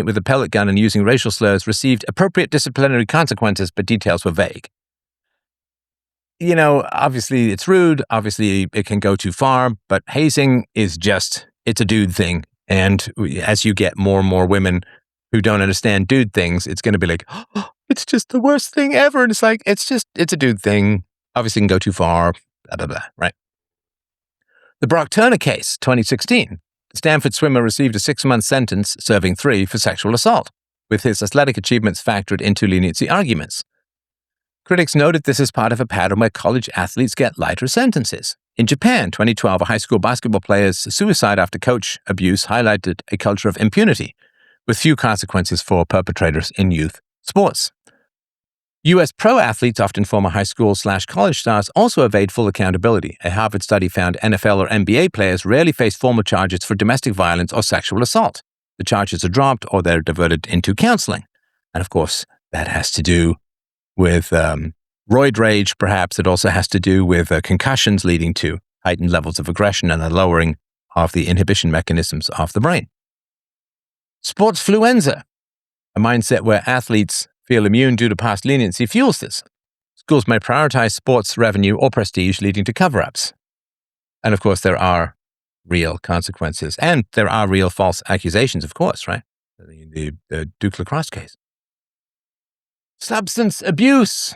with a pellet gun and using racial slurs, received appropriate disciplinary consequences, but details were vague. You know, obviously it's rude. Obviously it can go too far, but hazing is it's a dude thing. And as you get more and more women who don't understand dude things, it's going to be like, oh, it's just the worst thing ever. And it's like, it's a dude thing. Obviously it can go too far, blah, blah, blah, right? The Brock Turner case, 2016. The Stanford swimmer received a 6-month sentence, serving 3 for sexual assault, with his athletic achievements factored into leniency arguments. Critics noted this as part of a pattern where college athletes get lighter sentences. In Japan, 2012, a high school basketball player's suicide after coach abuse highlighted a culture of impunity, with few consequences for perpetrators in youth sports. U.S. pro athletes, often former high school/college stars, also evade full accountability. A Harvard study found NFL or NBA players rarely face formal charges for domestic violence or sexual assault. The charges are dropped or they're diverted into counseling. And of course, that has to do with roid rage, perhaps. It also has to do with concussions leading to heightened levels of aggression and a lowering of the inhibition mechanisms of the brain. Sportsfluenza, a mindset where athletes feel immune due to past leniency, fuels this. Schools may prioritize sports revenue or prestige, leading to cover-ups. And of course, there are real consequences. And there are real false accusations, of course, right? The Duke lacrosse case. Substance abuse.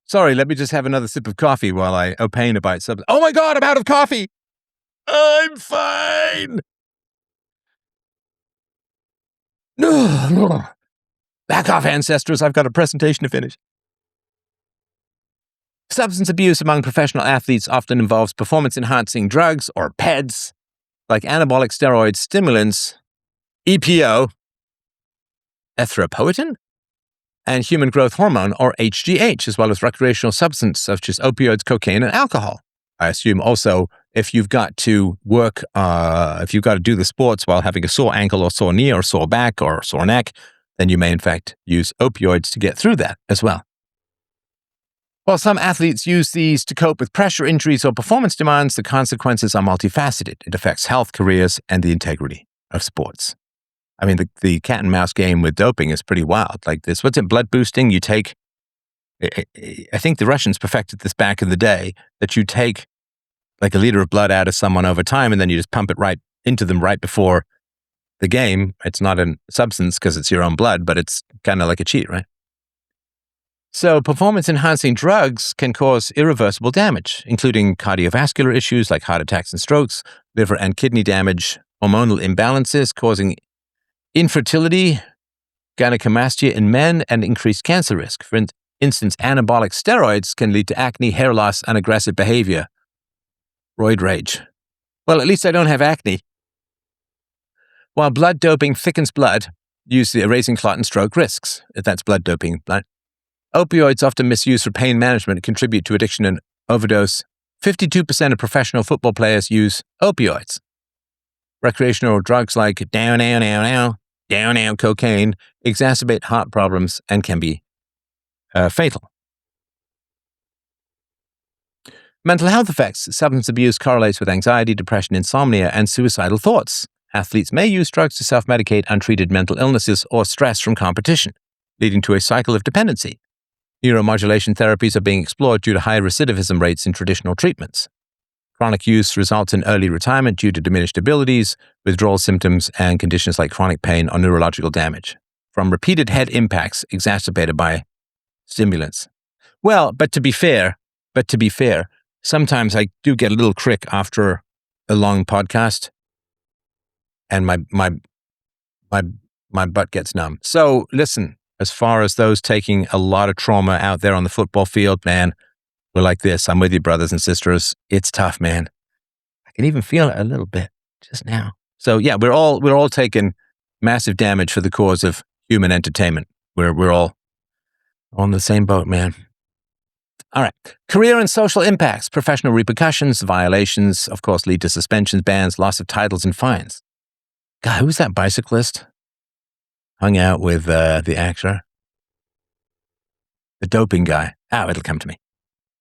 Sorry, let me just have another sip of coffee while I opine about substance. Oh my God, I'm out of coffee. I'm fine. Back off, ancestors. I've got a presentation to finish. Substance abuse among professional athletes often involves performance-enhancing drugs, or PEDs, like anabolic steroid stimulants, EPO, erythropoietin, and human growth hormone, or HGH, as well as recreational substances such as opioids, cocaine, and alcohol. I assume also if you've got to work, if you've got to do the sports while having a sore ankle or sore knee or sore back or sore neck, then you may in fact use opioids to get through that as well. While some athletes use these to cope with pressure, injuries, or performance demands, the consequences are multifaceted. It affects health, careers, and the integrity of sports. I mean, the cat and mouse game with doping is pretty wild. Like this, what's it, blood boosting? You take, I think the Russians perfected this back in the day, that you take like a liter of blood out of someone over time and then you just pump it right into them right before the game. It's not a substance because it's your own blood, but it's kind of like a cheat, right? So performance-enhancing drugs can cause irreversible damage, including cardiovascular issues like heart attacks and strokes, liver and kidney damage, hormonal imbalances causing infertility, gynecomastia in men, and increased cancer risk. For instance, anabolic steroids can lead to acne, hair loss, and aggressive behavior. Roid rage. Well, at least I don't have acne. While blood doping thickens blood, usually erasing clot and stroke risks. That's blood doping. Opioids, often misused for pain management, contribute to addiction and overdose. 52% of professional football players use opioids. Recreational drugs like down cocaine exacerbate heart problems and can be fatal. Mental health effects. Substance abuse correlates with anxiety, depression, insomnia, and suicidal thoughts. Athletes may use drugs to self-medicate untreated mental illnesses or stress from competition, leading to a cycle of dependency. Neuromodulation therapies are being explored due to high recidivism rates in traditional treatments. Chronic use results in early retirement due to diminished abilities, withdrawal symptoms, and conditions like chronic pain or neurological damage from repeated head impacts exacerbated by stimulants. Well, but to be fair, sometimes I do get a little crick after a long podcast, and my butt gets numb. So listen. As far as those taking a lot of trauma out there on the football field, man, we're like this. I'm with you, brothers and sisters. It's tough, man. I can even feel it a little bit just now. So yeah, we're all taking massive damage for the cause of human entertainment. We're all on the same boat, man. All right. Career and social impacts, professional repercussions, violations, of course, lead to suspensions, bans, loss of titles, and fines. God, who's that bicyclist? Hung out with the actor, the doping guy. It'll come to me.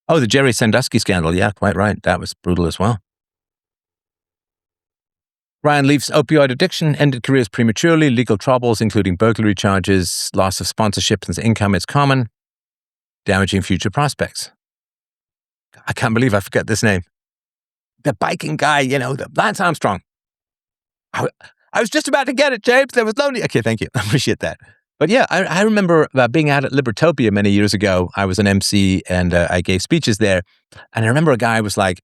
Oh, the Jerry Sandusky scandal. Yeah, quite right. That was brutal as well. Ryan Leaf's opioid addiction ended careers prematurely. Legal troubles, including burglary charges, loss of sponsorship and income is common, damaging future prospects. I can't believe I forget this name. The biking guy, the Lance Armstrong. I was just about to get it, James. There was lonely. Okay, thank you. I appreciate that. But yeah, I remember being out at Libertopia many years ago. I was an MC and I gave speeches there. And I remember a guy was like,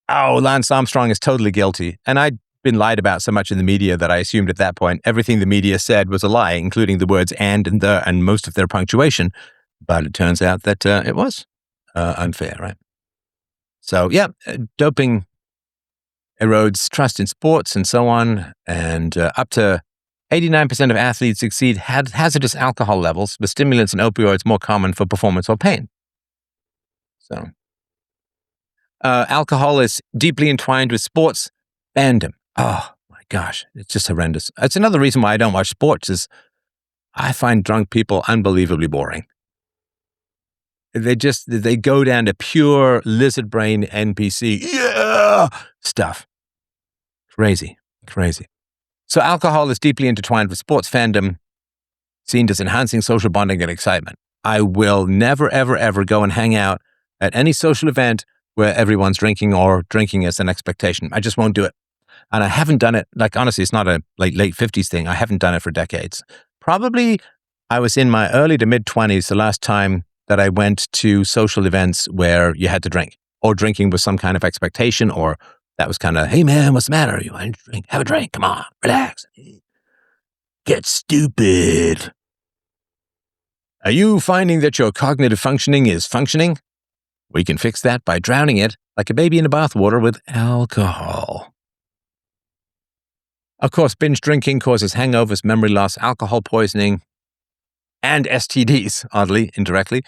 oh, Lance Armstrong is totally guilty. And I'd been lied about so much in the media that I assumed at that point everything the media said was a lie, including the words and the and most of their punctuation. But it turns out that it was unfair, right? So yeah, doping erodes trust in sports and so on, and up to 89% of athletes exceed hazardous alcohol levels, with stimulants and opioids more common for performance or pain. So, alcohol is deeply entwined with sports fandom. Oh my gosh, it's just horrendous. It's another reason why I don't watch sports is I find drunk people unbelievably boring. They go down to pure lizard brain NPC stuff. Crazy. So alcohol is deeply intertwined with sports fandom, seen as enhancing social bonding and excitement. I will never, ever, ever go and hang out at any social event where everyone's drinking or drinking as an expectation. I just won't do it. And I haven't done it, honestly, it's not a late 50s thing. I haven't done it for decades. Probably I was in my early to mid 20s the last time that I went to social events where you had to drink, or drinking was some kind of expectation, or that was kind of, hey man, what's the matter? You want to drink? Have a drink. Come on, relax. Get stupid. Are you finding that your cognitive functioning is functioning? We can fix that by drowning it like a baby in the bathwater with alcohol. Of course, binge drinking causes hangovers, memory loss, alcohol poisoning, and STDs, oddly, indirectly.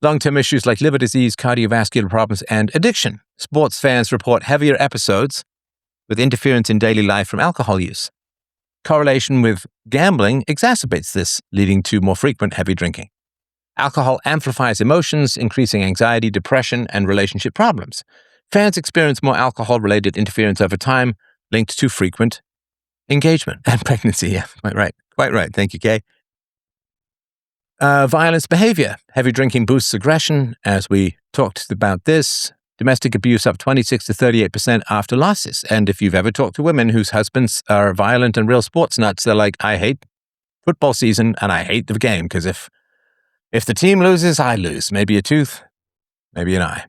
Long-term issues like liver disease, cardiovascular problems, and addiction. Sports fans report heavier episodes with interference in daily life from alcohol use. Correlation with gambling exacerbates this, leading to more frequent heavy drinking. Alcohol amplifies emotions, increasing anxiety, depression, and relationship problems. Fans experience more alcohol-related interference over time, linked to frequent engagement and pregnancy. Yeah, quite right. Quite right. Thank you, Kay. Violence behavior. Heavy drinking boosts aggression, as we talked about this. Domestic abuse up 26 to 38% after losses. And if you've ever talked to women whose husbands are violent and real sports nuts, they're like, I hate football season and I hate the game, because if the team loses, I lose. Maybe a tooth, maybe an eye.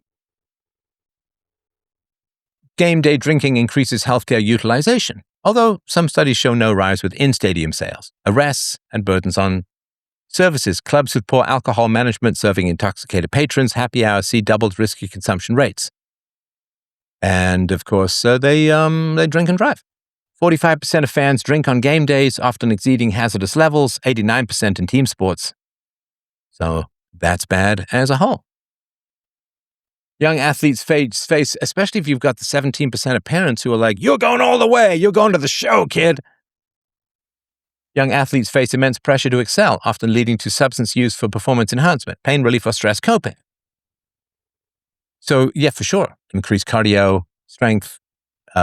Game day drinking increases healthcare utilization, although some studies show no rise with in-stadium sales, arrests, and burdens on services. Clubs with poor alcohol management serving intoxicated patrons, happy hours see doubled risky consumption rates. And of course, they drink and drive. 45% of fans drink on game days, often exceeding hazardous levels, 89% in team sports. So that's bad as a whole. Young athletes face, especially if you've got the 17% of parents who are like, you're going all the way, you're going to the show, kid. Young athletes face immense pressure to excel, often leading to substance use for performance enhancement, pain relief, or stress coping. So, yeah, for sure, increased cardio, strength,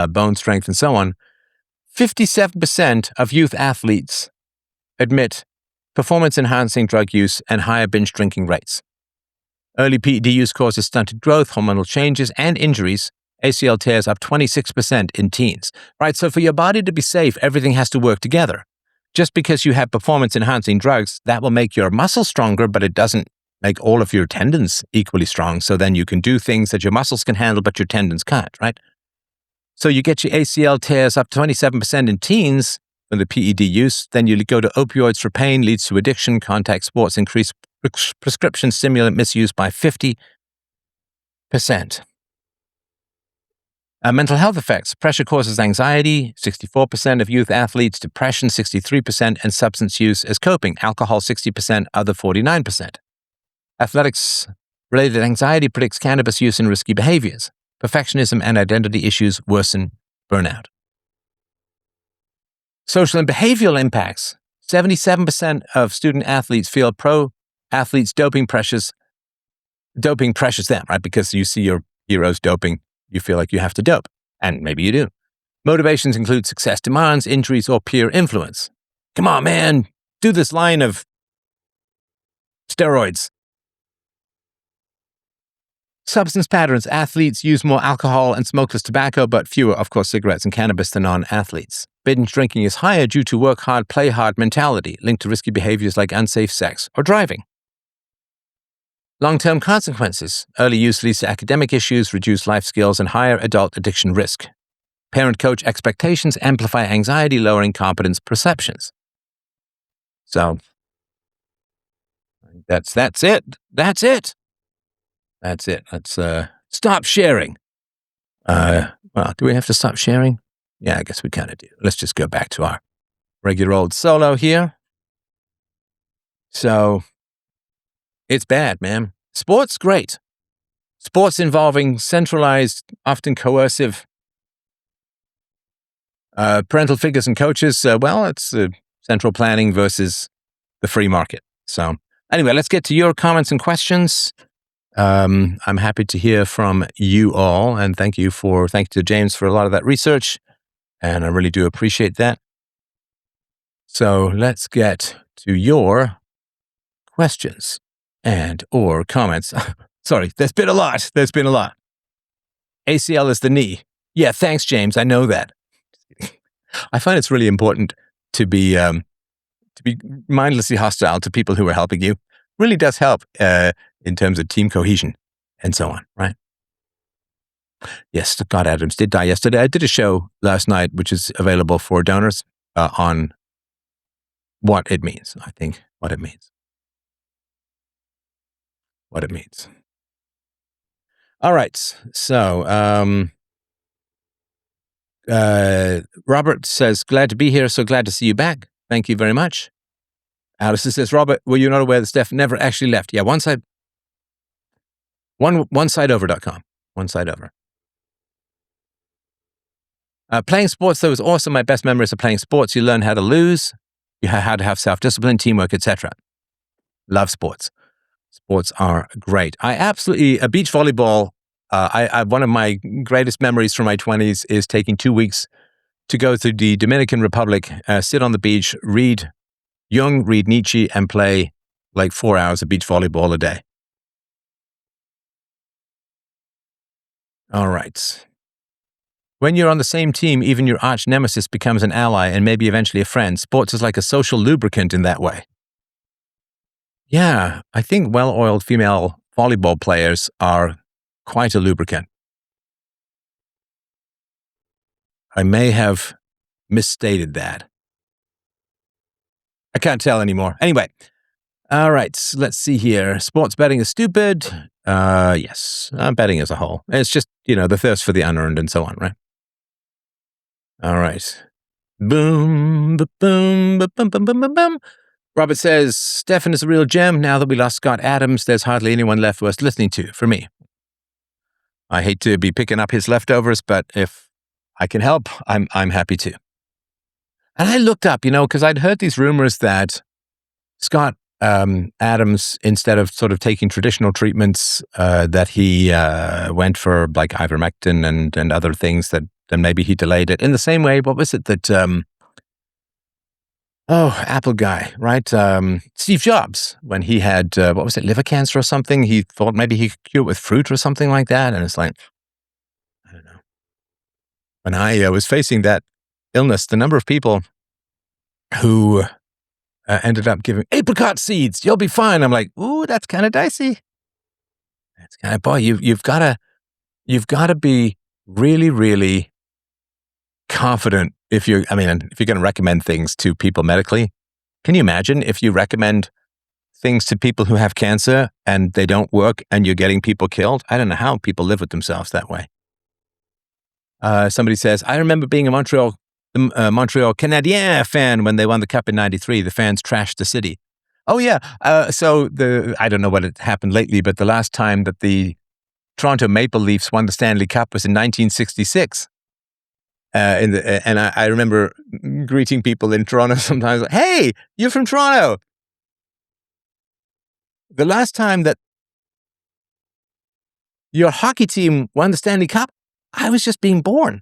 bone strength, and so on. 57% of youth athletes admit performance-enhancing drug use and higher binge drinking rates. Early PED use causes stunted growth, hormonal changes, and injuries. ACL tears up 26% in teens. Right, so for your body to be safe, everything has to work together. Just because you have performance-enhancing drugs, that will make your muscles stronger, but it doesn't make all of your tendons equally strong. So then you can do things that your muscles can handle, but your tendons can't, right? So you get your ACL tears up 27% in teens from the PED use. Then you go to opioids for pain, leads to addiction, contact sports, increase prescription stimulant misuse by 50%. Mental health effects. Pressure causes anxiety, 64% of youth athletes, depression, 63%, and substance use as coping, alcohol, 60%, other 49%. Athletics-related anxiety predicts cannabis use and risky behaviors. Perfectionism and identity issues worsen burnout. Social and behavioral impacts. 77% of student athletes feel pro athletes doping pressures them, right? Because you see your heroes doping, you feel like you have to dope, and maybe you do. Motivations include success demands, injuries, or peer influence. Come on, man, do this line of steroids. Substance patterns. Athletes use more alcohol and smokeless tobacco, but fewer, of course, cigarettes and cannabis than non-athletes. Binge drinking is higher due to work hard, play hard mentality, linked to risky behaviors like unsafe sex or driving. Long-term consequences. Early use leads to academic issues, reduced life skills, and higher adult addiction risk. Parent-coach expectations amplify anxiety, lowering competence perceptions. So, that's it. That's it. Let's stop sharing. Well, do we have to stop sharing? Yeah, I guess we kind of do. Let's just go back to our regular old solo here. So, it's bad, man. Sports, great. Sports involving centralized, often coercive parental figures and coaches, well, it's central planning versus the free market. So, anyway, let's get to your comments and questions. I'm happy to hear from you all, and thank you to James for a lot of that research, and I really do appreciate that. So let's get to your questions and or comments. Sorry, there's been a lot. ACL is the knee. Yeah, thanks, James. I know that. I find it's really important to be mindlessly hostile to people who are helping you. Really does help in terms of team cohesion and so on, right? Yes, Scott Adams did die yesterday. I did a show last night, which is available for donors on what it means. I think what it means. All right. So, Robert says, glad to be here. So glad to see you back. Thank you very much. Alice says, Robert, were you not aware that Steph never actually left? Yeah, onesideover.com. One side over. Playing sports, though, was awesome. My best memories of playing sports. You learn how to lose. You how to have self-discipline, teamwork, etc. Love sports. Sports are great. I absolutely beach volleyball. One of my greatest memories from my 20s is taking 2 weeks to go to the Dominican Republic, sit on the beach, read Jung, read Nietzsche, and play like 4 hours of beach volleyball a day. All right. When you're on the same team, even your arch nemesis becomes an ally and maybe eventually a friend. Sports is like a social lubricant in that way. Yeah, I think well-oiled female volleyball players are quite a lubricant. I may have misstated that. I can't tell anymore. Anyway, all right, let's see here. Sports betting is stupid. Yes, betting as a whole. It's just, the thirst for the unearned and so on, right? All right. Boom, boom, boom, boom, boom, boom, boom. Robert says, Stefan is a real gem. Now that we lost Scott Adams, there's hardly anyone left worth listening to, for me. I hate to be picking up his leftovers, but if I can help, I'm happy to. And I looked up, because I'd heard these rumors that Scott Adams, instead of sort of taking traditional treatments, that he went for like ivermectin and other things that then maybe he delayed it. In the same way, what was it that, Apple guy, right? Steve Jobs, when he had, liver cancer or something, he thought maybe he could cure it with fruit or something like that. And it's like, I don't know. When I was facing that illness, the number of people who ended up giving apricot seeds, you'll be fine. I'm like, ooh, that's kind of dicey. That's kind of, boy, you've got to be really, really confident if you're going to recommend things to people medically. Can you imagine if you recommend things to people who have cancer and they don't work and you're getting people killed? I don't know how people live with themselves that way. Somebody says, I remember being a Montreal Canadien fan when they won the Cup in 93. The fans trashed the city. Oh, yeah. I don't know what had happened lately, but the last time that the Toronto Maple Leafs won the Stanley Cup was in 1966. And I remember greeting people in Toronto sometimes, like, hey, you're from Toronto. The last time that your hockey team won the Stanley Cup, I was just being born.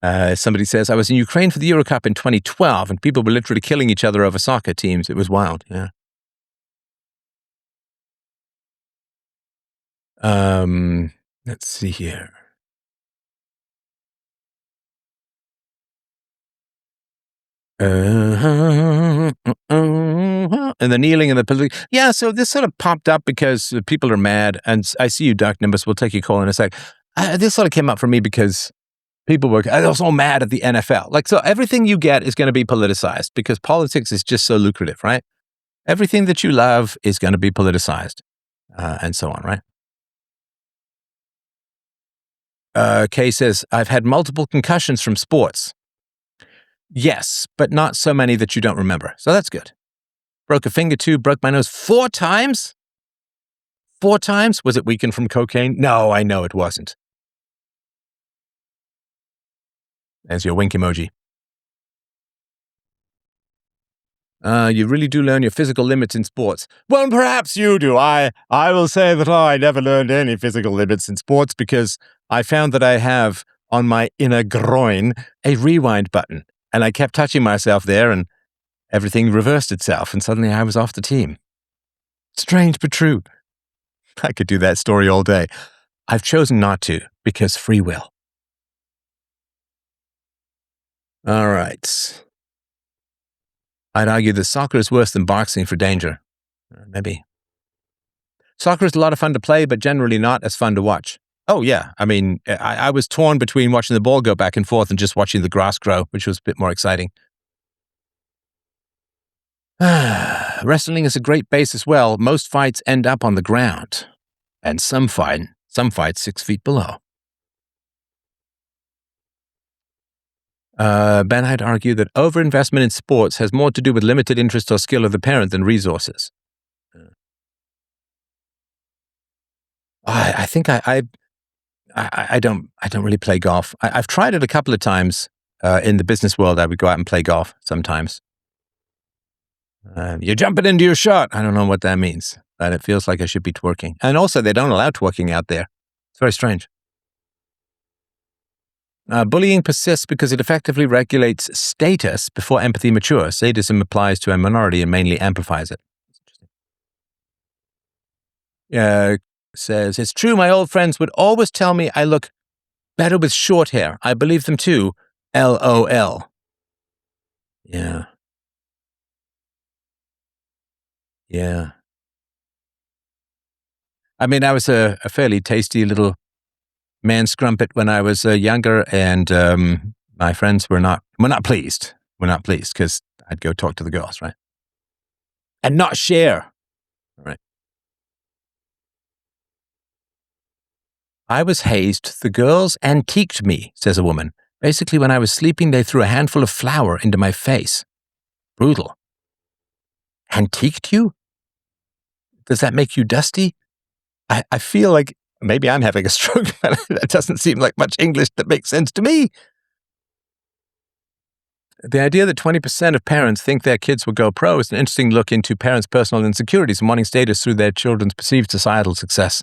Somebody says, I was in Ukraine for the Euro Cup in 2012, and people were literally killing each other over soccer teams. It was wild, yeah. Let's see here. And the kneeling and the political. Yeah, so this sort of popped up because people are mad. And I see you, Doc Nimbus. We'll take your call in a sec. This sort of came up for me because people were so mad at the NFL. Like, so everything you get is going to be politicized because politics is just so lucrative, right? Everything that you love is going to be politicized and so on, right? Kay says, I've had multiple concussions from sports. Yes, but not so many that you don't remember. So that's good. Broke a finger too, broke my nose 4 times? 4 times? Was it weakened from cocaine? No, I know it wasn't. There's your wink emoji. You really do learn your physical limits in sports. Well, perhaps you do. I will say that I never learned any physical limits in sports because I found that I have on my inner groin a rewind button. And I kept touching myself there and everything reversed itself. And suddenly I was off the team. Strange but true. I could do that story all day. I've chosen not to because free will. All right. I'd argue that soccer is worse than boxing for danger. Maybe. Soccer is a lot of fun to play, but generally not as fun to watch. Oh, yeah. I mean, I was torn between watching the ball go back and forth and just watching the grass grow, which was a bit more exciting. Wrestling is a great base as well. Most fights end up on the ground, and some fights 6 feet below. Ben, I'd argue that overinvestment in sports has more to do with limited interest or skill of the parent than resources. I think I don't really play golf. I've tried it a couple of times in the business world. I would go out and play golf sometimes. You're jumping into your shot. I don't know what that means, but it feels like I should be twerking. And also, they don't allow twerking out there. It's very strange. Bullying persists because it effectively regulates status before empathy matures. Sadism applies to a minority and mainly amplifies it. Says, it's true, my old friends would always tell me I look better with short hair. I believe them too. LOL. Yeah. Yeah. I mean, I was a fairly tasty little man scrumpet when I was younger, and my friends were not pleased. We're not pleased because I'd go talk to the girls, right? And not share. Right. I was hazed. The girls antiqued me, says a woman. Basically, when I was sleeping, they threw a handful of flour into my face. Brutal. Antiqued you? Does that make you dusty? I feel like maybe I'm having a stroke, but that doesn't seem like much English that makes sense to me. The idea that 20% of parents think their kids will go pro is an interesting look into parents' personal insecurities and wanting status through their children's perceived societal success.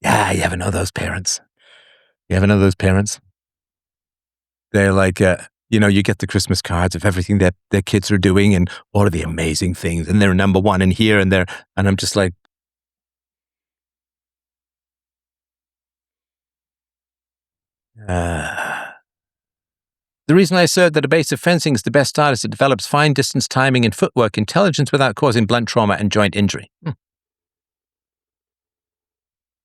Yeah, you ever know those parents? They're like, you get the Christmas cards of everything that their kids are doing and all of the amazing things, and they're number one in here and there, and I'm just like, the reason I assert that evasive fencing is the best start is it develops fine distance timing and footwork intelligence without causing blunt trauma and joint injury.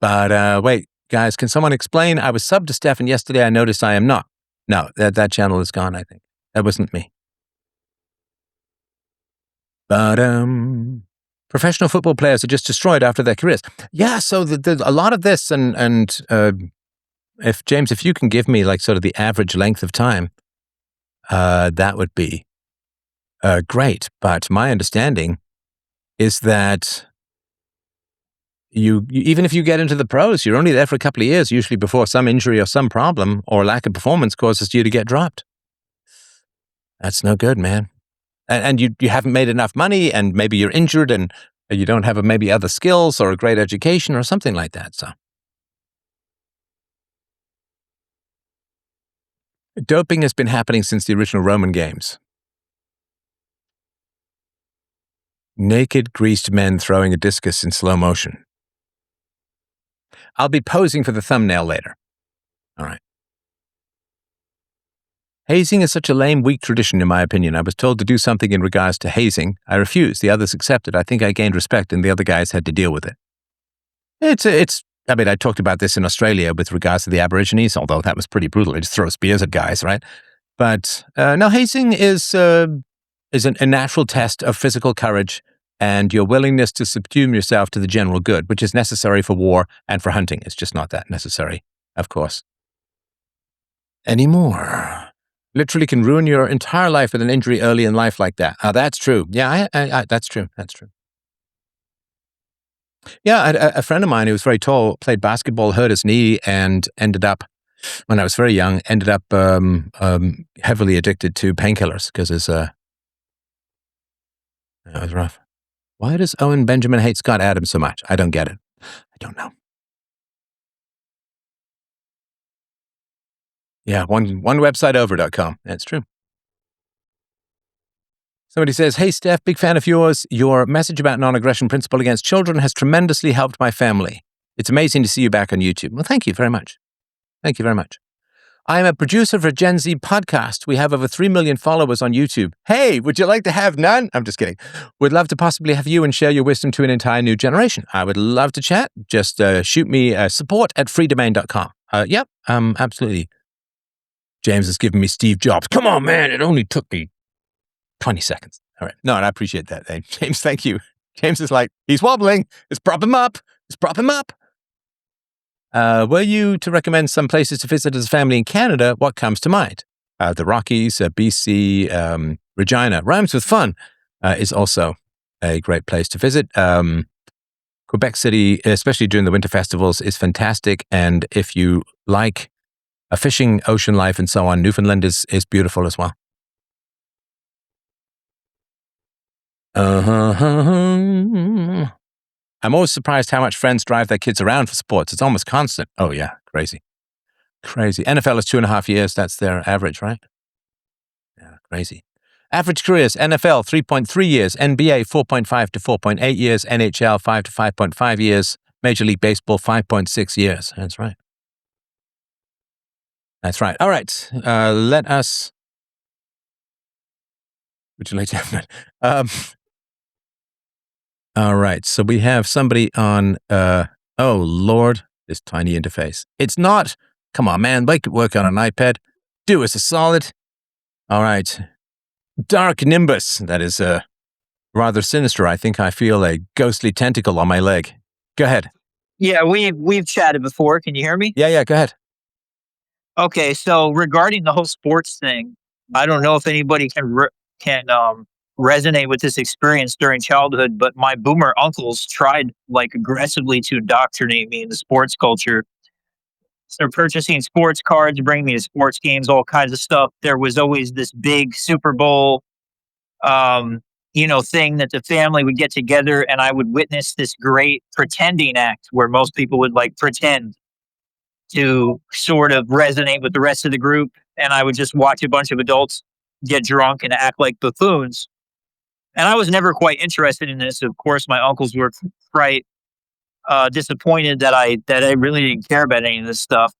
But wait, guys, can someone explain? I was subbed to Stefan yesterday. I noticed I am not. No, that channel is gone, I think. That wasn't me. But professional football players are just destroyed after their careers. Yeah, so a lot of this, and if you can give me like sort of the average length of time, that would be great. But my understanding is that you even if you get into the pros, you're only there for a couple of years, usually before some injury or some problem or lack of performance causes you to get dropped. That's no good, man. And you haven't made enough money, and maybe you're injured, and you don't have maybe other skills or a great education or something like that. So, doping has been happening since the original Roman games. Naked, greased men throwing a discus in slow motion. I'll be posing for the thumbnail later. All right. Hazing is such a lame, weak tradition, in my opinion. I was told to do something in regards to hazing. I refused. The others accepted. I think I gained respect, and the other guys had to deal with it. I talked about this in Australia with regards to the Aborigines, although that was pretty brutal. They just throw spears at guys, right? But no, hazing is a natural test of physical courage and your willingness to subsume yourself to the general good, which is necessary for war and for hunting. It's just not that necessary, of course, anymore. Literally can ruin your entire life with an injury early in life like that. That's true. Yeah, that's true. That's true. Yeah, a friend of mine who was very tall played basketball, hurt his knee, and ended up, when I was very young, heavily addicted to painkillers because that was rough. Why does Owen Benjamin hate Scott Adams so much? I don't get it. I don't know. Yeah, one website over.com. That's true. Somebody says, hey, Steph, big fan of yours. Your message about non-aggression principle against children has tremendously helped my family. It's amazing to see you back on YouTube. Well, thank you very much. Thank you very much. I am a producer for Gen Z podcast. We have over 3 million followers on YouTube. Hey, would you like to have none? I'm just kidding. Would love to possibly have you and share your wisdom to an entire new generation. I would love to chat. Just shoot me support@freedomain.com. Yep, absolutely. James has given me Steve Jobs. Come on, man. It only took me 20 seconds. All right. No, and I appreciate that. James, thank you. James is like, he's wobbling. Let's prop him up. Were you to recommend some places to visit as a family in Canada, what comes to mind? The Rockies, BC, Regina. Rhymes with fun is also a great place to visit. Quebec City, especially during the winter festivals, is fantastic. And if you like fishing, ocean life, and so on, Newfoundland is beautiful as well. I'm always surprised how much friends drive their kids around for sports. It's almost constant. Oh, yeah. Crazy. NFL is 2.5 years. That's their average, right? Yeah, crazy. Average careers, NFL 3.3 years, NBA 4.5 to 4.8 years, NHL 5 to 5.5 years, Major League Baseball 5.6 years. That's right. That's right. All right. Let us. Would you like to have that? All right. So we have somebody on. Oh Lord, this tiny interface. It's not. Come on, man. Make it work on an iPad. Do us a solid. All right. Dark Nimbus. That is rather sinister. I think I feel a ghostly tentacle on my leg. Go ahead. Yeah, we've chatted before. Can you hear me? Yeah. Go ahead. Okay, so regarding the whole sports thing, I don't know if anybody can resonate with this experience during childhood, but my boomer uncles tried like aggressively to indoctrinate me in the sports culture. So purchasing sports cards, bringing me to sports games, all kinds of stuff. There was always this big Super Bowl, um, thing that the family would get together, and I would witness this great pretending act where most people would like pretend to sort of resonate with the rest of the group. And I would just watch a bunch of adults get drunk and act like buffoons. And I was never quite interested in this. Of course, my uncles were quite disappointed that I really didn't care about any of this stuff,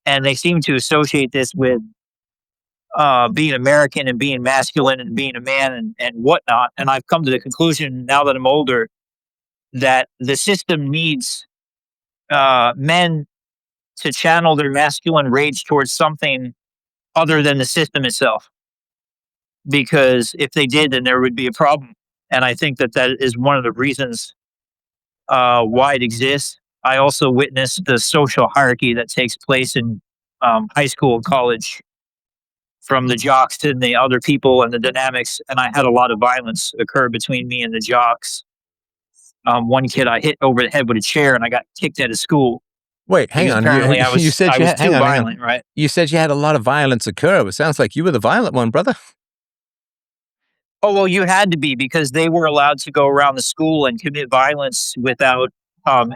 and they seemed to associate this with being American and being masculine and being a man and whatnot. And I've come to the conclusion now that I'm older that the system needs men to channel their masculine rage towards something other than the system itself. Because if they did, then there would be a problem. And I think that is one of the reasons why it exists. I also witnessed the social hierarchy that takes place in high school and college, from the jocks to the other people and the dynamics. And I had a lot of violence occur between me and the jocks. One kid I hit over the head with a chair, and I got kicked out of school. Wait, hang on. Apparently, I You said was too violent, right? You said you had a lot of violence occur. It sounds like you were the violent one, brother. Oh, well, you had to be, because they were allowed to go around the school and commit violence without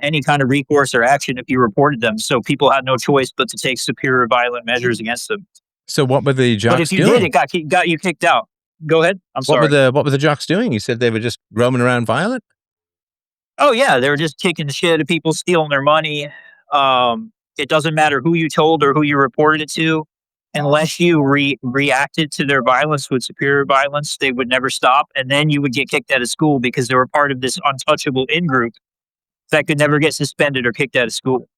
any kind of recourse or action if you reported them. So people had no choice but to take superior violent measures against them. So what were the jocks doing? But if you did, it got you kicked out. Go ahead. I'm sorry. What were the jocks doing? You said they were just roaming around violent? Oh, yeah. They were just kicking the shit out of people, stealing their money. It doesn't matter who you told or who you reported it to. Unless you reacted to their violence with superior violence, they would never stop. And then you would get kicked out of school because they were part of this untouchable in-group that could never get suspended or kicked out of school.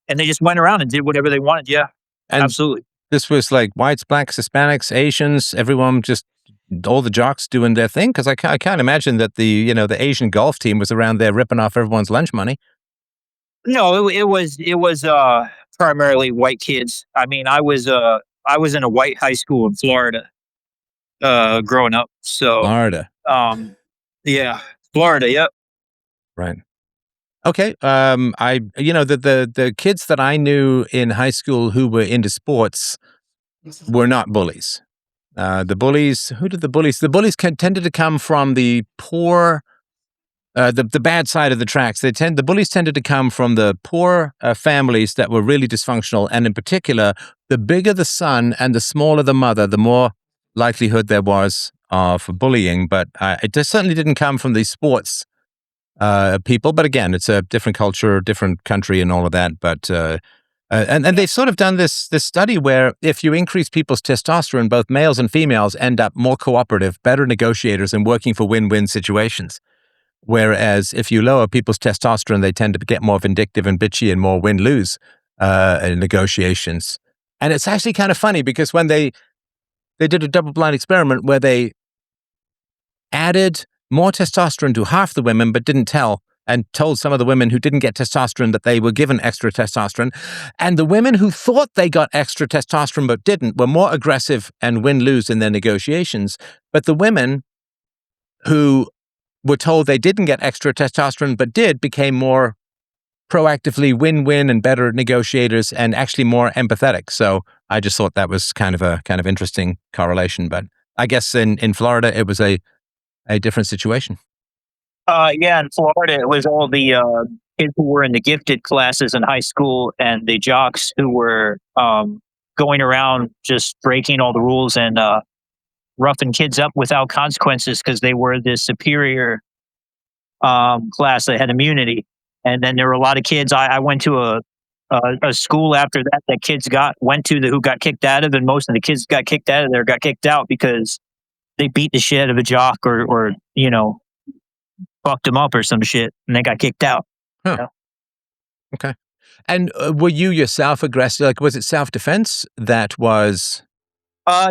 And they just went around and did whatever they wanted. Yeah, and absolutely. This was like whites, blacks, Hispanics, Asians, everyone, just all the jocks doing their thing. Because I can't imagine that the Asian golf team was around there ripping off everyone's lunch money. No, it was primarily white kids. I mean, I was in a white high school in Florida, growing up. So Florida. Yeah, Florida. Yep. Right. Okay. The kids that I knew in high school who were into sports were not bullies. The bullies. Who did the bullies? The bullies tended to come from the poor. The bad side of the tracks. The bullies tended to come from the poor families that were really dysfunctional, and in particular, the bigger the son and the smaller the mother, the more likelihood there was for bullying. But it certainly didn't come from the sports people. But again, it's a different culture, different country, and all of that. But and they've sort of done this study where if you increase people's testosterone, both males and females end up more cooperative, better negotiators, and working for win-win situations. Whereas if you lower people's testosterone, they tend to get more vindictive and bitchy and more win-lose in negotiations. And it's actually kind of funny because when they did a double-blind experiment where they added more testosterone to half the women but didn't tell, and told some of the women who didn't get testosterone that they were given extra testosterone, and the women who thought they got extra testosterone but didn't were more aggressive and win-lose in their negotiations. But the women who were told they didn't get extra testosterone but did became more proactively win-win and better negotiators and actually more empathetic. So I just thought that was kind of interesting correlation. But I guess in Florida it was a a different situation. Yeah, in Florida, it was all the kids who were in the gifted classes in high school and the jocks who were going around just breaking all the rules and roughing kids up without consequences because they were the superior class that had immunity. And then there were a lot of kids. I went to a school after that that kids got went to the, who got kicked out of, and most of the kids got kicked out of there got kicked out because they beat the shit out of a jock or fucked him up or some shit, and they got kicked out. Huh. You know? Okay. And were you yourself aggressive? Like, was it self-defense that was?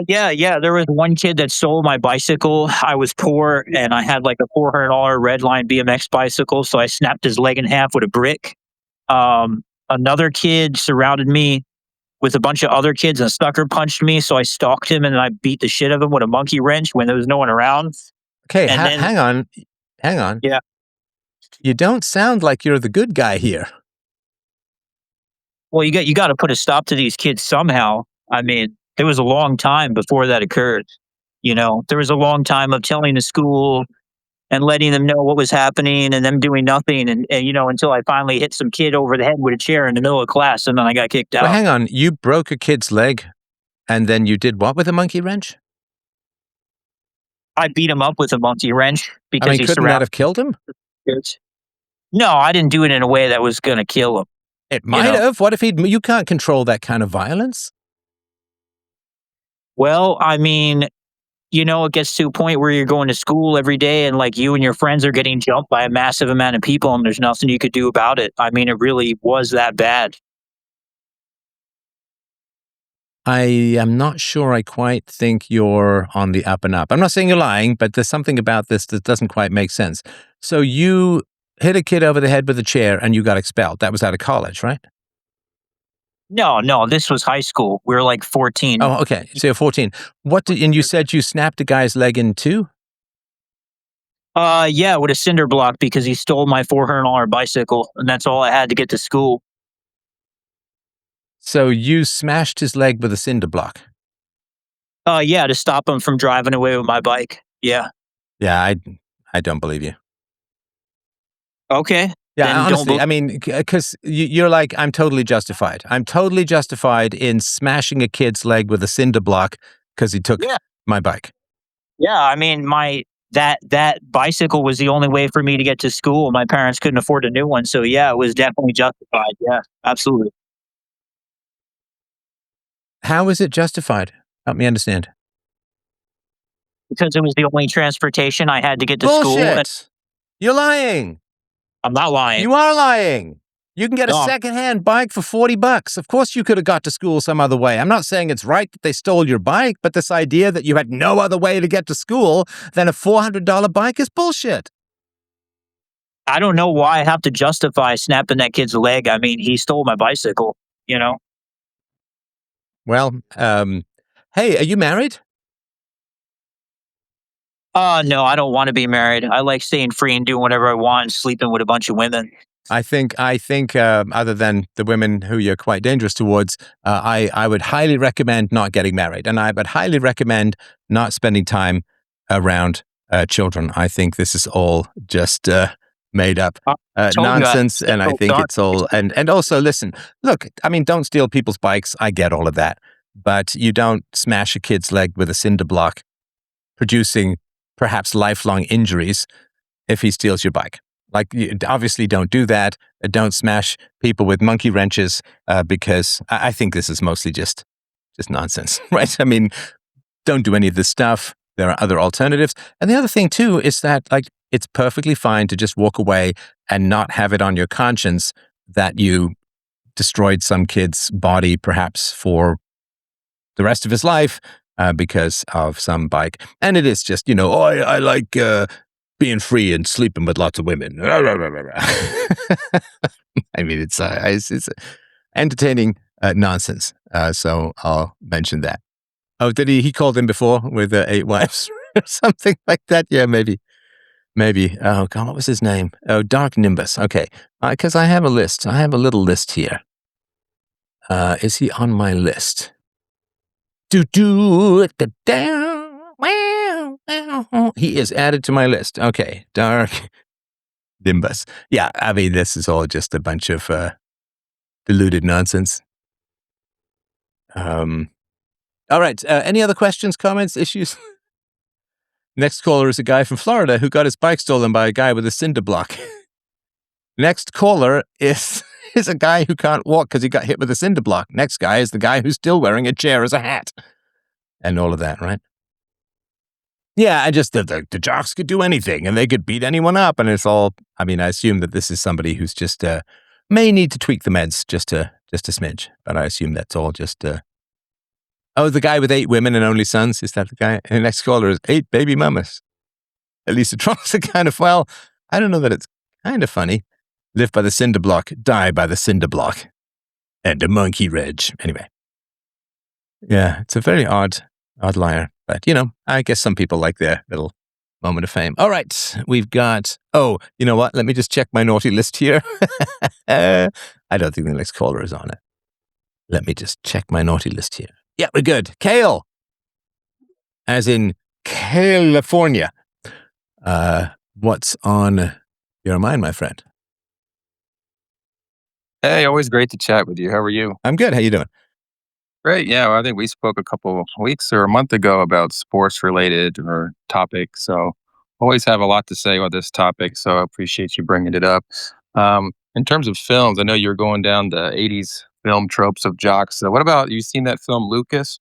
Yeah. There was one kid that stole my bicycle. I was poor and I had like a $400 red line BMX bicycle, so I snapped his leg in half with a brick. Another kid surrounded me with a bunch of other kids and sucker punched me, so I stalked him and I beat the shit out of him with a monkey wrench when there was no one around. Okay, And then hang on. yeah, You don't sound like you're the good guy here. well you got to put a stop to these kids somehow. I mean, there was a long time before that occurred. There was a long time of telling the school and letting them know what was happening and them doing nothing and until I finally hit some kid over the head with a chair in the middle of class and then I got kicked Well, out. hang on. You broke a kid's leg, and then you did what with a monkey wrench? I beat him up with a monkey wrench I because mean, he couldn't that surrounded have killed him? kids. No, I didn't do it in a way that was going to kill him. It You might know. have. What if he? You can't control that kind of violence. Well, I mean, it gets to a point where you're going to school every day and like you and your friends are getting jumped by a massive amount of people and there's nothing you could do about it. I mean, it really was that bad. I am not sure I quite think you're on the up and up. I'm not saying you're lying, but there's something about this that doesn't quite make sense. So you hit a kid over the head with a chair and you got expelled. That was out of college, right? No, this was high school. We were like 14. Oh, okay. So you're 14. And you said you snapped a guy's leg in two? Yeah, with a cinder block because he stole my $400 bicycle and that's all I had to get to school. So you smashed his leg with a cinder block? Yeah, to stop him from driving away with my bike. Yeah. Yeah, I don't believe you. Okay. Yeah, Then don't honestly, I mean, because you're like, I'm totally justified. I'm totally justified in smashing a kid's leg with a cinder block because he took Yeah. my bike. Yeah, I mean, that bicycle was the only way for me to get to school. My parents couldn't afford a new one, so yeah, it was definitely justified. Yeah, absolutely. How is it justified? Help me understand. Because it was the only transportation I had to get to school. And Bullshit! You're lying. I'm not lying. You are lying. You can get a No, secondhand bike for $40. Of course you could have got to school some other way. I'm not saying it's right that they stole your bike, but this idea that you had no other way to get to school than a $400 bike is bullshit. I don't know why I have to justify snapping that kid's leg. I mean, he stole my bicycle, you know? Well, hey, are you married? No, I don't want to be married. I like staying free and doing whatever I want and sleeping with a bunch of women. I think, other than the women who you're quite dangerous towards, I would highly recommend not getting married, and I would highly recommend not spending time around children. I think this is all just made up I told you nonsense, and I so think dark. it's all. And also, listen, look, I mean, don't steal people's bikes. I get all of that, but you don't smash a kid's leg with a cinder block, producing perhaps lifelong injuries if he steals your bike. Like, you obviously don't do that. Don't smash people with monkey wrenches because I think this is mostly just nonsense, right? I mean, don't do any of this stuff. There are other alternatives. And the other thing too is that like it's perfectly fine to just walk away and not have it on your conscience that you destroyed some kid's body, perhaps for the rest of his life because of some bike. And it is just, oh, I like being free and sleeping with lots of women. I mean, it's entertaining nonsense. So I'll mention that. Oh, did he called him before with 8 wives or something like that? Yeah, maybe. Oh, God, what was his name? Oh, Dark Nimbus. Okay. Because I have a list. I have a little list here. Is he on my list? Do down. Wow. He is added to my list. Okay, Dark Nimbus. Yeah, I mean, this is all just a bunch of deluded nonsense. All right. Any other questions, comments, issues? Next caller is a guy from Florida who got his bike stolen by a guy with a cinder block. Next caller is a guy who can't walk because he got hit with a cinder block. Next guy is the guy who's still wearing a chair as a hat. And all of that, right? Yeah, I just, the jocks could do anything and they could beat anyone up. And it's all, I mean, I assume that this is somebody who's just, may need to tweak the meds just a smidge. But I assume that's all just, oh, the guy with 8 women and only sons, is that the guy? And the next caller is 8 baby mamas. At least it trumps it kind of, well, I don't know that it's kind of funny. Live by the cinder block, die by the cinder block. And a monkey reg. Anyway. Yeah, it's a very odd liar. But, I guess some people like their little moment of fame. All right, we've got, oh, you know what? Let me just check my naughty list here. I don't think the next caller is on it. Let me just check my naughty list here. Yeah, we're good. Kale. As in California. What's on your mind, my friend? Hey, always great to chat with you. How are you? I'm good. How you doing? Great. Yeah, well, I think we spoke a couple of weeks or a month ago about sports related or topics. So always have a lot to say about this topic. So I appreciate you bringing it up. In terms of films, I know you're going down the 80s film tropes of jocks. So what about, you seen that film Lucas?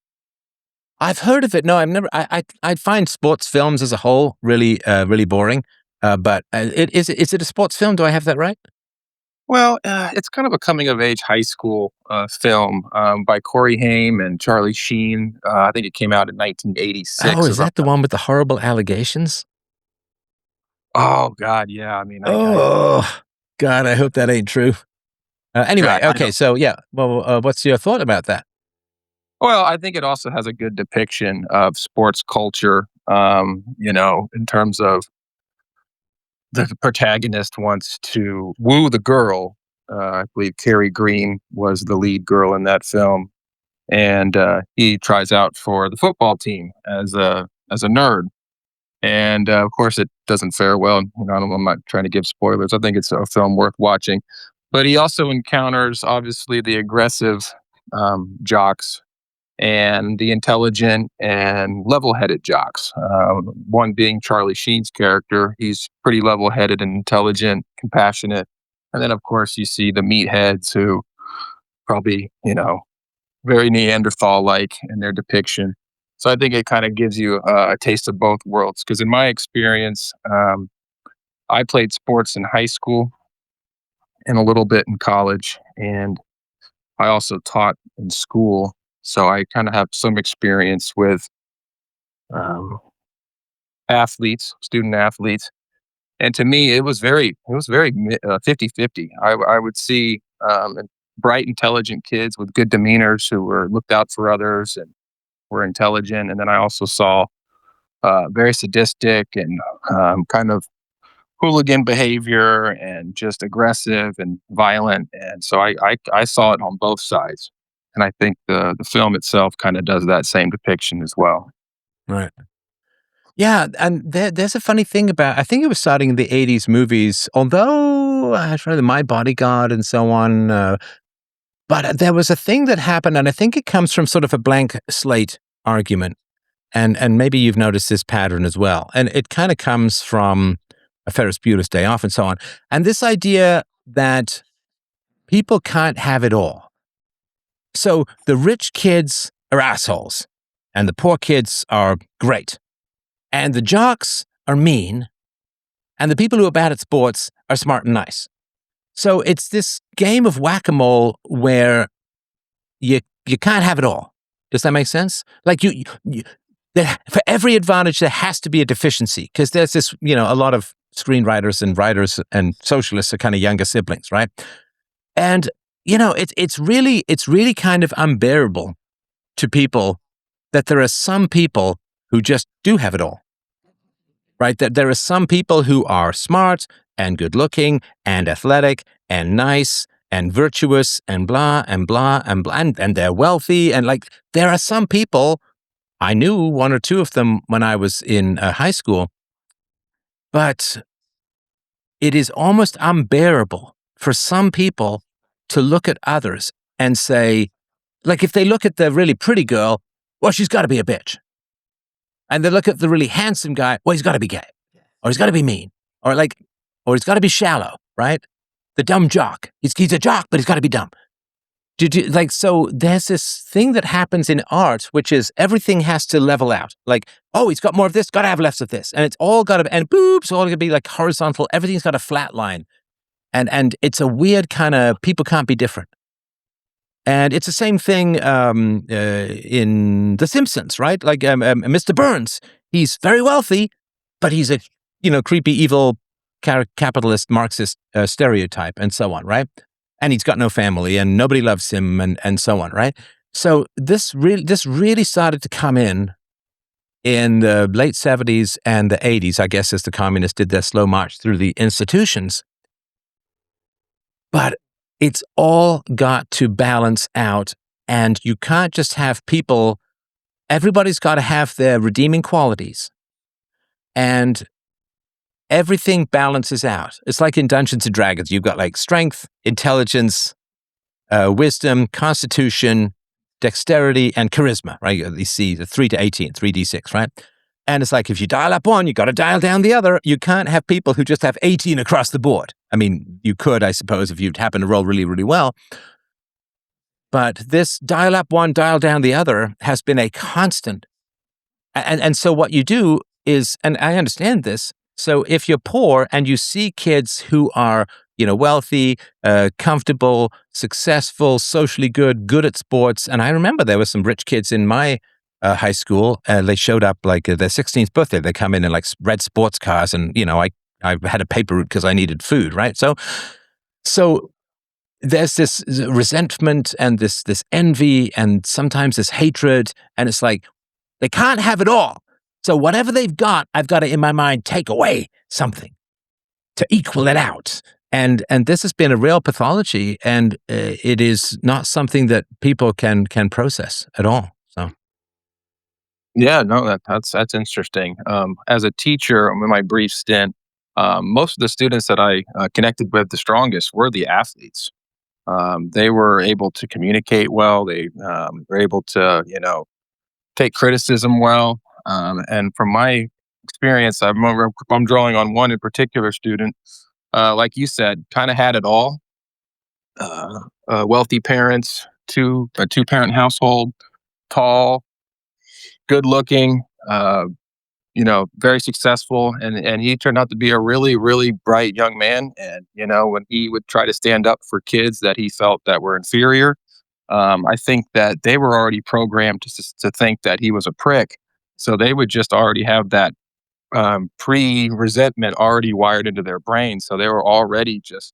I've heard of it. No, I've never. I find sports films as a whole really boring. But is it a sports film? Do I have that right? Well, it's kind of a coming of age high school film by Corey Haim and Charlie Sheen. I think it came out in Oh, 1986. is that the one with the horrible allegations? Oh God, yeah. I mean, Oh, God, I hope that ain't true. Anyway, I okay, don't. so yeah, well, what's your thought about that? Well, I think it also has a good depiction of sports culture. In terms of the protagonist wants to woo the girl. I believe Carrie Green was the lead girl in that film, and he tries out for the football team as a nerd. And of course, it doesn't fare well. I'm not trying to give spoilers. I think it's a film worth watching. But he also encounters, obviously, the aggressive jocks and the intelligent and level-headed jocks. One being Charlie Sheen's character. He's pretty level-headed and intelligent, compassionate. And then, of course, you see the meatheads who probably, very Neanderthal-like in their depiction. So I think it kind of gives you a taste of both worlds. Because in my experience, I played sports in high school and a little bit in college, and I also taught in school. So I kind of have some experience with um, athletes, student athletes. And to me, it was very 50-50. I would see bright, intelligent kids with good demeanors who were looked out for others and were intelligent. And then I also saw very sadistic and kind of hooligan behavior and just aggressive and violent. And so I saw it on both sides. And I think the film itself kind of does that same depiction as well. Right. Yeah, and there's a funny thing about, I think it was starting in the 80s movies, although I tried the My Bodyguard and so on, but there was a thing that happened, and I think it comes from sort of a blank slate argument, and maybe you've noticed this pattern as well, and it kind of comes from a Ferris Bueller's Day Off and so on, and this idea that people can't have it all. So the rich kids are assholes, and the poor kids are great. And the jocks are mean, and the people who are bad at sports are smart and nice. So it's this game of whack-a-mole where you can't have it all. Does that make sense? Like for every advantage, there has to be a deficiency, because there's this, a lot of screenwriters and writers and socialists are kind of younger siblings, right? And it's really kind of unbearable to people that there are some people who just do have it all, right? That there are some people who are smart and good looking and athletic and nice and virtuous and blah and blah and blah, and they're wealthy. And like, there are some people I knew one or two of them when I was in high school, but it is almost unbearable for some people to look at others and say, like, if they look at the really pretty girl, well, she's got to be a bitch. And they look at the really handsome guy, well, he's got to be gay, or he's got to be mean, or he's got to be shallow, right? The dumb jock. He's a jock, but he's got to be dumb. So there's this thing that happens in art, which is everything has to level out. Like, oh, he's got more of this, got to have less of this. And it's all got to, and boop, it's all going to be like horizontal. Everything's got a flat line. And it's a weird kind of, people can't be different. And it's the same thing in The Simpsons, right? Like Mr. Burns, he's very wealthy, but he's a creepy, evil, capitalist, Marxist stereotype, and so on, right? And he's got no family, and nobody loves him, and so on, right? So this really started to come in the late 70s and the 80s, I guess, as the communists did their slow march through the institutions. But it's all got to balance out, and you can't just have people. Everybody's got to have their redeeming qualities, and everything balances out. It's like in Dungeons and Dragons. You've got like strength, intelligence, wisdom, constitution, dexterity, and charisma, right? You see the 3 to 18, 3d6, right? And it's like, if you dial up one, you got to dial down the other. You can't have people who just have 18 across the board. I mean, you could, I suppose, if you happen to roll really, really well. But this dial up one, dial down the other has been a constant. And so what you do is, and I understand this, so if you're poor and you see kids who are, wealthy, comfortable, successful, socially good at sports, and I remember there were some rich kids in my high school. They showed up like their 16th birthday. They come in like red sports cars, and I had a paper route because I needed food, right? So there's this resentment and this envy and sometimes this hatred, and it's like they can't have it all. So whatever they've got, I've got to, in my mind, take away something to equal it out. And this has been a real pathology, and it is not something that people can process at all. So. Yeah, no, that's interesting. As a teacher, in my brief stint, most of the students that I connected with the strongest were the athletes. They were able to communicate well. They were able to, take criticism well. And from my experience, I'm drawing on one in particular student. Like you said, kind of had it all. Wealthy parents, a two-parent household, tall, good looking, very successful, and he turned out to be a really, really bright young man. And when he would try to stand up for kids that he felt that were inferior, I think that they were already programmed to think that he was a prick, so they would just already have that pre-resentment already wired into their brain. So they were already just.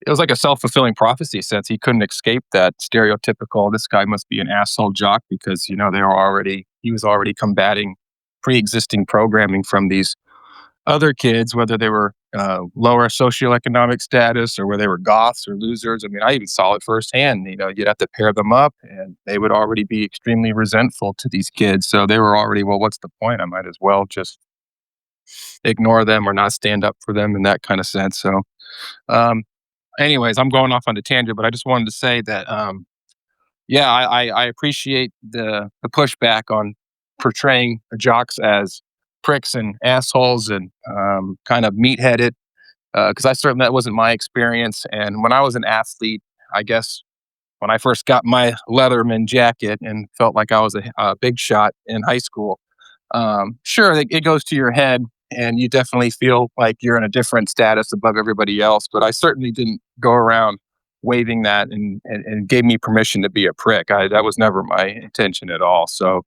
It was like a self-fulfilling prophecy, since he couldn't escape that stereotypical, this guy must be an asshole jock, because, he was already combating pre-existing programming from these other kids, whether they were lower socioeconomic status or whether they were goths or losers. I mean, I even saw it firsthand. You'd have to pair them up, and they would already be extremely resentful to these kids. So they were already, well, what's the point? I might as well just ignore them or not stand up for them in that kind of sense. So, anyways, I'm going off on a tangent, but I just wanted to say that, I appreciate the pushback on portraying jocks as pricks and assholes and kind of meat-headed, because that wasn't my experience. And when I was an athlete, I guess when I first got my Leatherman jacket and felt like I was a big shot in high school, sure, it goes to your head, and you definitely feel like you're in a different status above everybody else. But I certainly didn't go around waving that and gave me permission to be a prick. That was never my intention at all. So,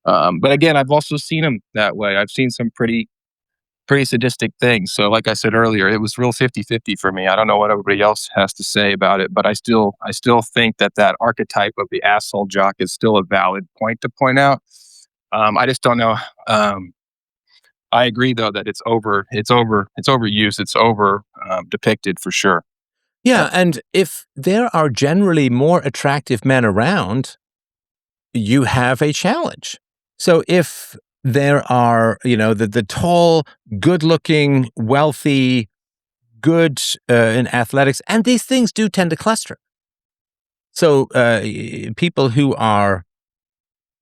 but again, I've also seen him that way. I've seen some pretty sadistic things. So like I said earlier, it was real 50-50 for me. I don't know what everybody else has to say about it, but I still think that archetype of the asshole jock is still a valid point to point out. I just don't know. I agree, though, that it's overused, it's over depicted for sure. Yeah, and if there are generally more attractive men around, you have a challenge. So if there are, the tall, good-looking, wealthy, good in athletics, and these things do tend to cluster. So people who are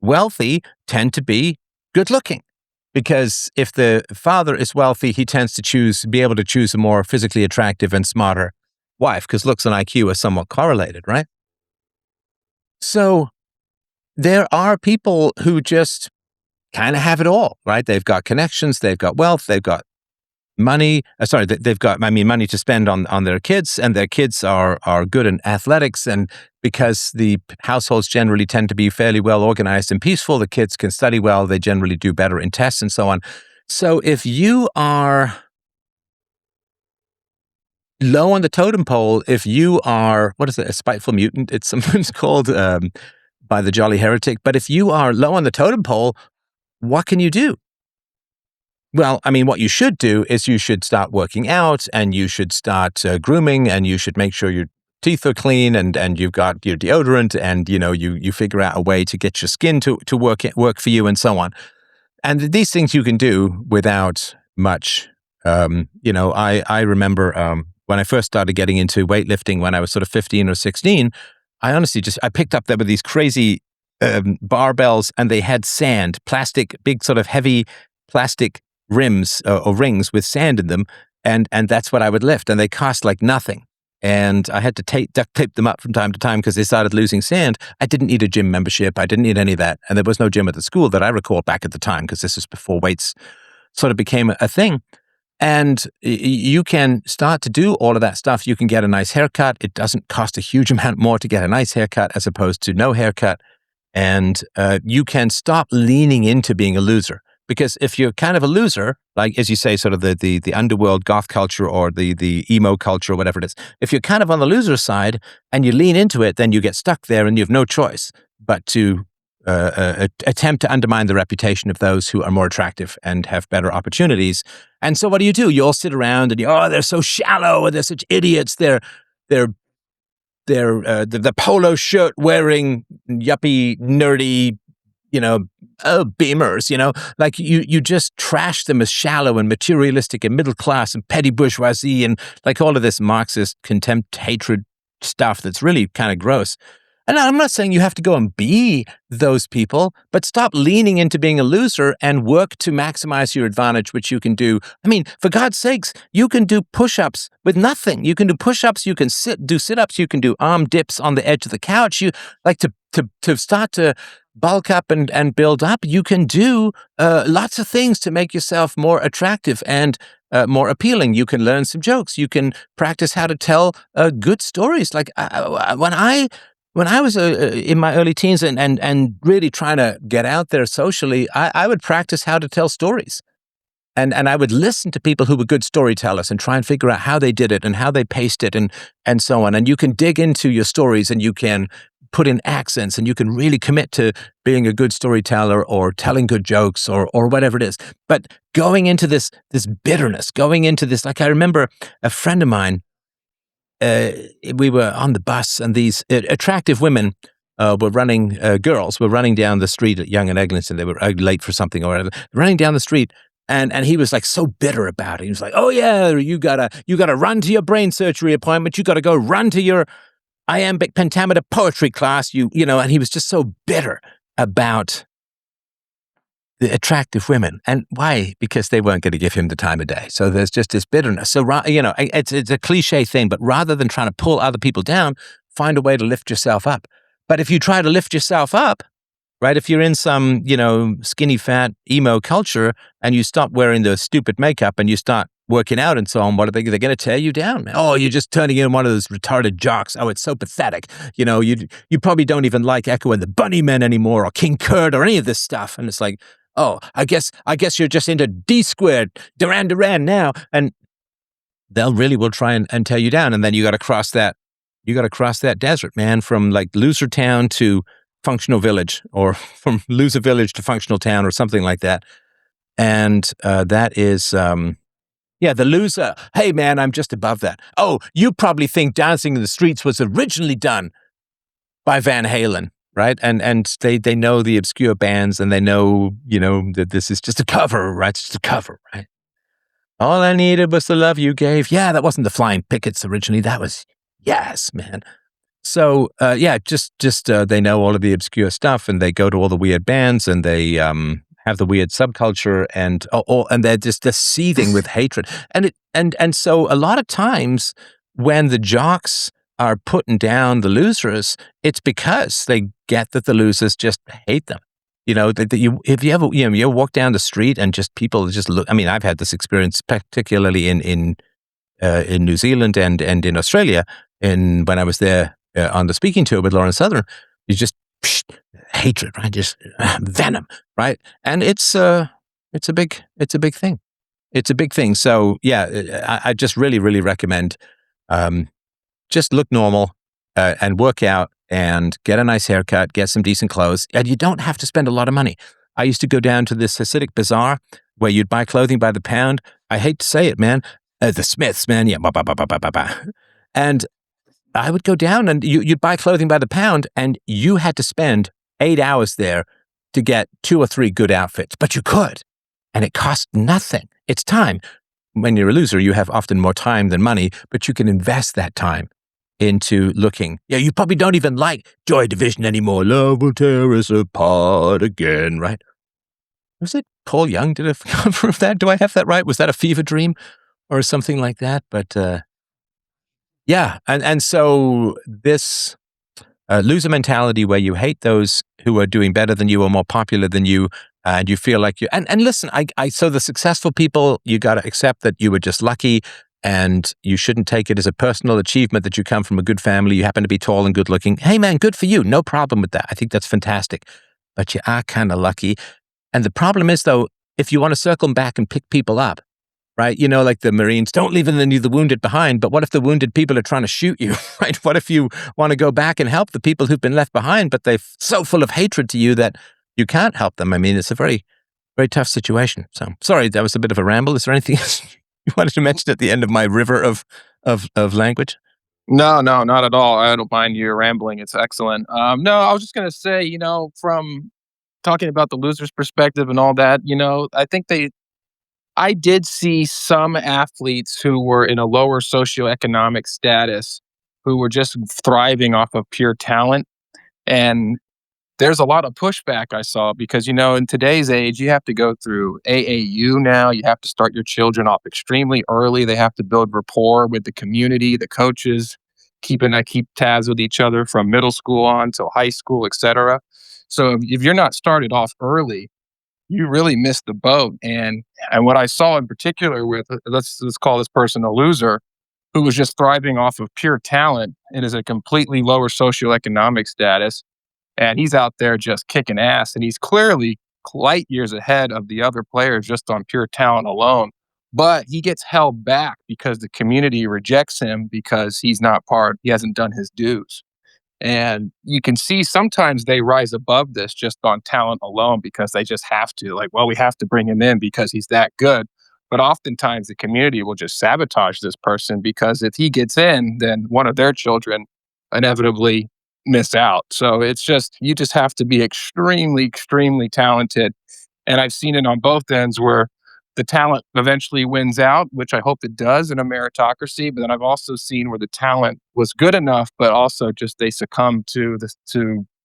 wealthy tend to be good-looking, because if the father is wealthy, he tends to be able to choose a more physically attractive and smarter wife, because looks and IQ are somewhat correlated, right? So there are people who just kind of have it all, right? They've got connections, they've got wealth, they've got money. They've got, money to spend on their kids, and their kids are good in athletics. And because the households generally tend to be fairly well organized and peaceful, the kids can study well, they generally do better in tests and so on. So if you are low on the totem pole, if you are, what is it, a spiteful mutant, it's sometimes called by the Jolly Heretic, but if you are low on the totem pole, what can you do? Well, what you should do is you should start working out, and you should start grooming, and you should make sure your teeth are clean, and you've got your deodorant, and you figure out a way to get your skin to work for you, and so on. And these things you can do without much. I remember when I first started getting into weightlifting when I was sort of 15 or 16. I honestly I picked up there were these crazy barbells, and they had sand, plastic, big sort of heavy plastic rims or rings with sand in them, and that's what I would lift, and they cost like nothing. And I had to duct tape them up from time to time because they started losing sand. I didn't need a gym membership. I didn't need any of that. And there was no gym at the school that I recall back at the time, because this was before weights sort of became a thing. And you can start to do all of that stuff. You can get a nice haircut. It doesn't cost a huge amount more to get a nice haircut as opposed to no haircut. And you can stop leaning into being a loser. Because if you're kind of a loser, like, as you say, sort of the underworld goth culture or the emo culture or whatever it is, if you're kind of on the loser side and you lean into it, then you get stuck there and you have no choice but to attempt to undermine the reputation of those who are more attractive and have better opportunities. And so what do? You all sit around and they're so shallow, and they're such idiots. They're the polo shirt wearing yuppie nerdy, beamers, like you just trash them as shallow and materialistic and middle class and petty bourgeoisie and like all of this Marxist contempt, hatred stuff that's really kind of gross. And I'm not saying you have to go and be those people, but stop leaning into being a loser and work to maximize your advantage, which you can do. For God's sakes, you can do push-ups with nothing. You can do push-ups, you can do sit-ups, you can do arm dips on the edge of the couch. You like to start to bulk up and build up. You can do lots of things to make yourself more attractive and more appealing. You can learn some jokes. You can practice how to tell good stories. Like when I was in my early teens and really trying to get out there socially, I would practice how to tell stories. And I would listen to people who were good storytellers and try and figure out how they did it and how they paced it and so on. And you can dig into your stories, and you can put in accents, and you can really commit to being a good storyteller or telling good jokes or whatever it is. But going into this bitterness, going into this, like I remember a friend of mine, we were on the bus, and these attractive women girls were running down the street at Yonge and Eglinton. They were late for something or whatever, running down the street. And he was like so bitter about it. He was like, "Oh yeah, you gotta run to your brain surgery appointment. You gotta go run to your iambic pentameter poetry class." And he was just so bitter about the attractive women. And why? Because they weren't going to give him the time of day. So there's just this bitterness. So, it's a cliche thing, but rather than trying to pull other people down, find a way to lift yourself up. But if you try to lift yourself up, right, if you're in some, skinny fat emo culture and you stop wearing the stupid makeup and you start working out and so on, what are they? They're going to tear you down. Oh, you're just turning in one of those retarded jocks. Oh, it's so pathetic. You probably don't even like Echo and the Bunnymen anymore, or King Kurt, or any of this stuff. And it's like, oh, I guess you're just into D squared, Duran now. And will try and tear you down. And then you got to cross that desert, man, from like loser town to functional village, or from loser village to functional town, or something like that. And that is, the loser. Hey, man, I'm just above that. Oh, you probably think Dancing in the Streets was originally done by Van Halen. right? And they know the obscure bands, and they know, that this is just a cover, right? It's just a cover, right? All I needed was the love you gave. Yeah, that wasn't the Flying Pickets originally. That was Yes, man. So yeah, just they know all of the obscure stuff, and they go to all the weird bands, and they have the weird subculture, and they're just seething with hatred. And so a lot of times when the jocks are putting down the losers, it's because they get that the losers just hate them. That you if you ever you walk down the street and just people just look. I mean, I've had this experience particularly in New Zealand and in Australia. When I was there on the speaking tour with Lauren Southern, you just hatred, right? Just venom, right? And it's a big thing. It's a big thing. So yeah, I just really really recommend just look normal and work out and get a nice haircut, get some decent clothes, and you don't have to spend a lot of money. I used to go down to this Hasidic bazaar where you'd buy clothing by the pound. I hate to say it, man. The Smiths, man, yeah, bah, bah, bah, bah, bah, bah, bah. And I would go down and you'd buy clothing by the pound, and you had to spend 8 hours there to get 2 or 3 good outfits, but you could, and it cost nothing. It's time. When you're a loser, you have often more time than money, but you can invest that time into looking. Yeah, you probably don't even like Joy Division anymore. Love will tear us apart again, right? Was it Paul Young did a cover of that? Do I have that right? Was that a fever dream or something like that? But yeah, and so this loser mentality where you hate those who are doing better than you or more popular than you, and you feel like you and listen, so the successful people, you got to accept that you were just lucky, and you shouldn't take it as a personal achievement that you come from a good family. You happen to be tall and good looking. Hey man, good for you. No problem with that. I think that's fantastic. But you are kind of lucky. And the problem is though, if you want to circle back and pick people up, right? Like the Marines, don't leave the wounded behind. But what if the wounded people are trying to shoot you, right? What if you want to go back and help the people who've been left behind, but they're so full of hatred to you that you can't help them? I mean, it's a very, very tough situation. So sorry, that was a bit of a ramble. Is there anything else you wanted to mention at the end of my river of language? No, no, not at all. I don't mind you rambling. It's excellent. No, I was just going to say, from talking about the loser's perspective and all that, I did see some athletes who were in a lower socioeconomic status who were just thriving off of pure talent. And there's a lot of pushback I saw because, in today's age, you have to go through AAU now. You have to start your children off extremely early. They have to build rapport with the community, the coaches, keep tabs with each other from middle school on to high school, etc. So if you're not started off early, you really missed the boat. And what I saw in particular with let's call this person a loser who was just thriving off of pure talent and is a completely lower socioeconomic status, and he's out there just kicking ass, and he's clearly light years ahead of the other players just on pure talent alone. But he gets held back because the community rejects him because he hasn't done his dues. And you can see sometimes they rise above this just on talent alone because they just have to. Like, well, we have to bring him in because he's that good. But oftentimes the community will just sabotage this person because if he gets in, then one of their children inevitably miss out. So you just have to be extremely, extremely talented. And I've seen it on both ends where the talent eventually wins out, which I hope it does in a meritocracy. But then I've also seen where the talent was good enough, but also just they succumb to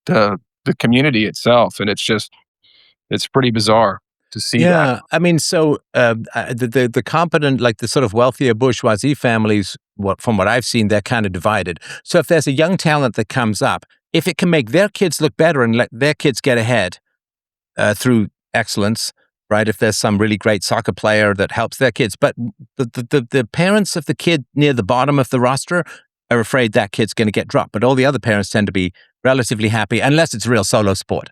the community itself, and it's pretty bizarre to see that. Yeah, I mean, so the competent, like the sort of wealthier bourgeoisie families, from what I've seen, they're kind of divided. So if there's a young talent that comes up, if it can make their kids look better and let their kids get ahead through excellence, right? If there's some really great soccer player that helps their kids, but the parents of the kid near the bottom of the roster are afraid that kid's going to get dropped. But all the other parents tend to be relatively happy, unless it's a real solo sport,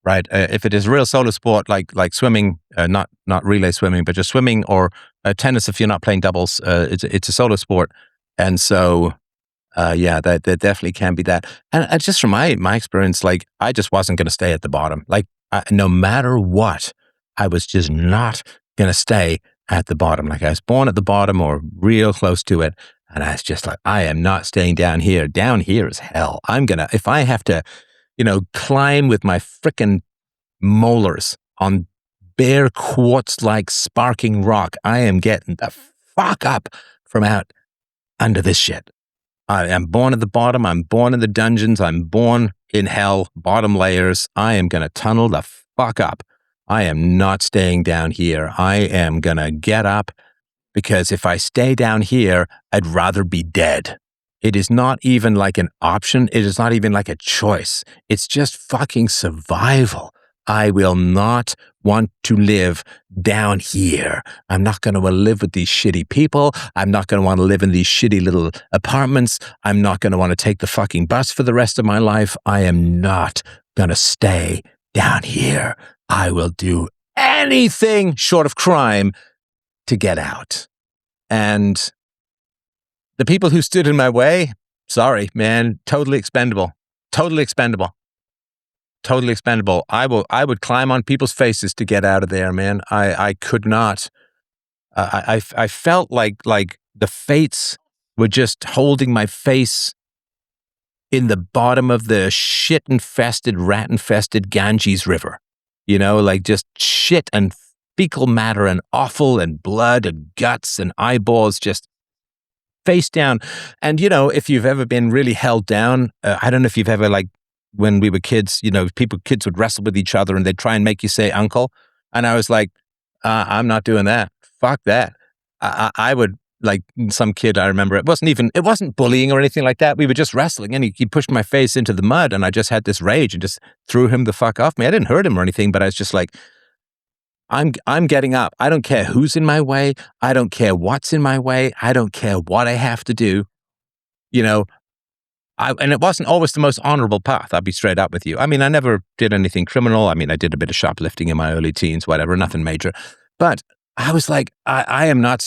right? If it is real solo sport like swimming, not relay swimming, but just swimming, or tennis, if you're not playing doubles, it's a solo sport, and so. Yeah, there definitely can be that. And just from my experience, like I just wasn't going to stay at the bottom. Like no matter what, I was just not going to stay at the bottom. Like I was born at the bottom or real close to it. And I was just like, I am not staying down here. Down here is hell. If I have to climb with my frickin' molars on bare quartz-like sparking rock. I am getting the fuck up from out under this shit. I am born at the bottom. I'm born in the dungeons. I'm born in hell, bottom layers. I am going to tunnel the fuck up. I am not staying down here. I am going to get up, because if I stay down here, I'd rather be dead. It is not even like an option. It is not even like a choice. It's just fucking survival. I will not want to live down here. I'm not going to want to live with these shitty people. I'm not going to want to live in these shitty little apartments. I'm not going to want to take the fucking bus for the rest of my life. I am not going to stay down here. I will do anything short of crime to get out. And the people who stood in my way, sorry, man, totally expendable. Totally expendable. Totally expendable. I would climb on people's faces to get out of there, man. I could not. I felt like the fates were just holding my face in the bottom of the shit-infested, rat-infested Ganges River. Like just shit and fecal matter and offal and blood and guts and eyeballs just face down. And, if you've ever been really held down, I don't know if you've ever, like, when we were kids, kids would wrestle with each other and they'd try and make you say uncle. And I was like, I'm not doing that. Fuck that. I would, like, some kid, I remember, it wasn't bullying or anything like that. We were just wrestling and he pushed my face into the mud and I just had this rage and just threw him the fuck off me. I didn't hurt him or anything, but I was just like, I'm getting up. I don't care who's in my way. I don't care what's in my way. I don't care what I have to do. And it wasn't always the most honorable path. I'll be straight up with you. I mean, I never did anything criminal. I mean, I did a bit of shoplifting in my early teens, whatever, nothing major. But I was like, I am not,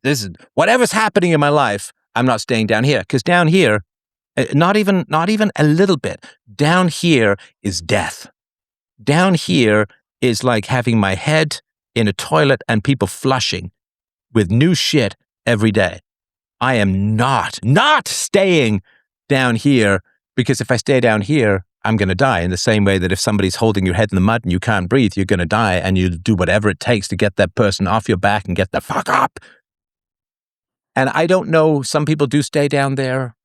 this is, whatever's happening in my life, I'm not staying down here. Because down here, not even a little bit, down here is death. Down here is like having my head in a toilet and people flushing with new shit every day. I am not staying down here, because if I stay down here, I'm going to die, in the same way that if somebody's holding your head in the mud and you can't breathe, you're going to die, and you do whatever it takes to get that person off your back and get the fuck up. And I don't know, some people do stay down there.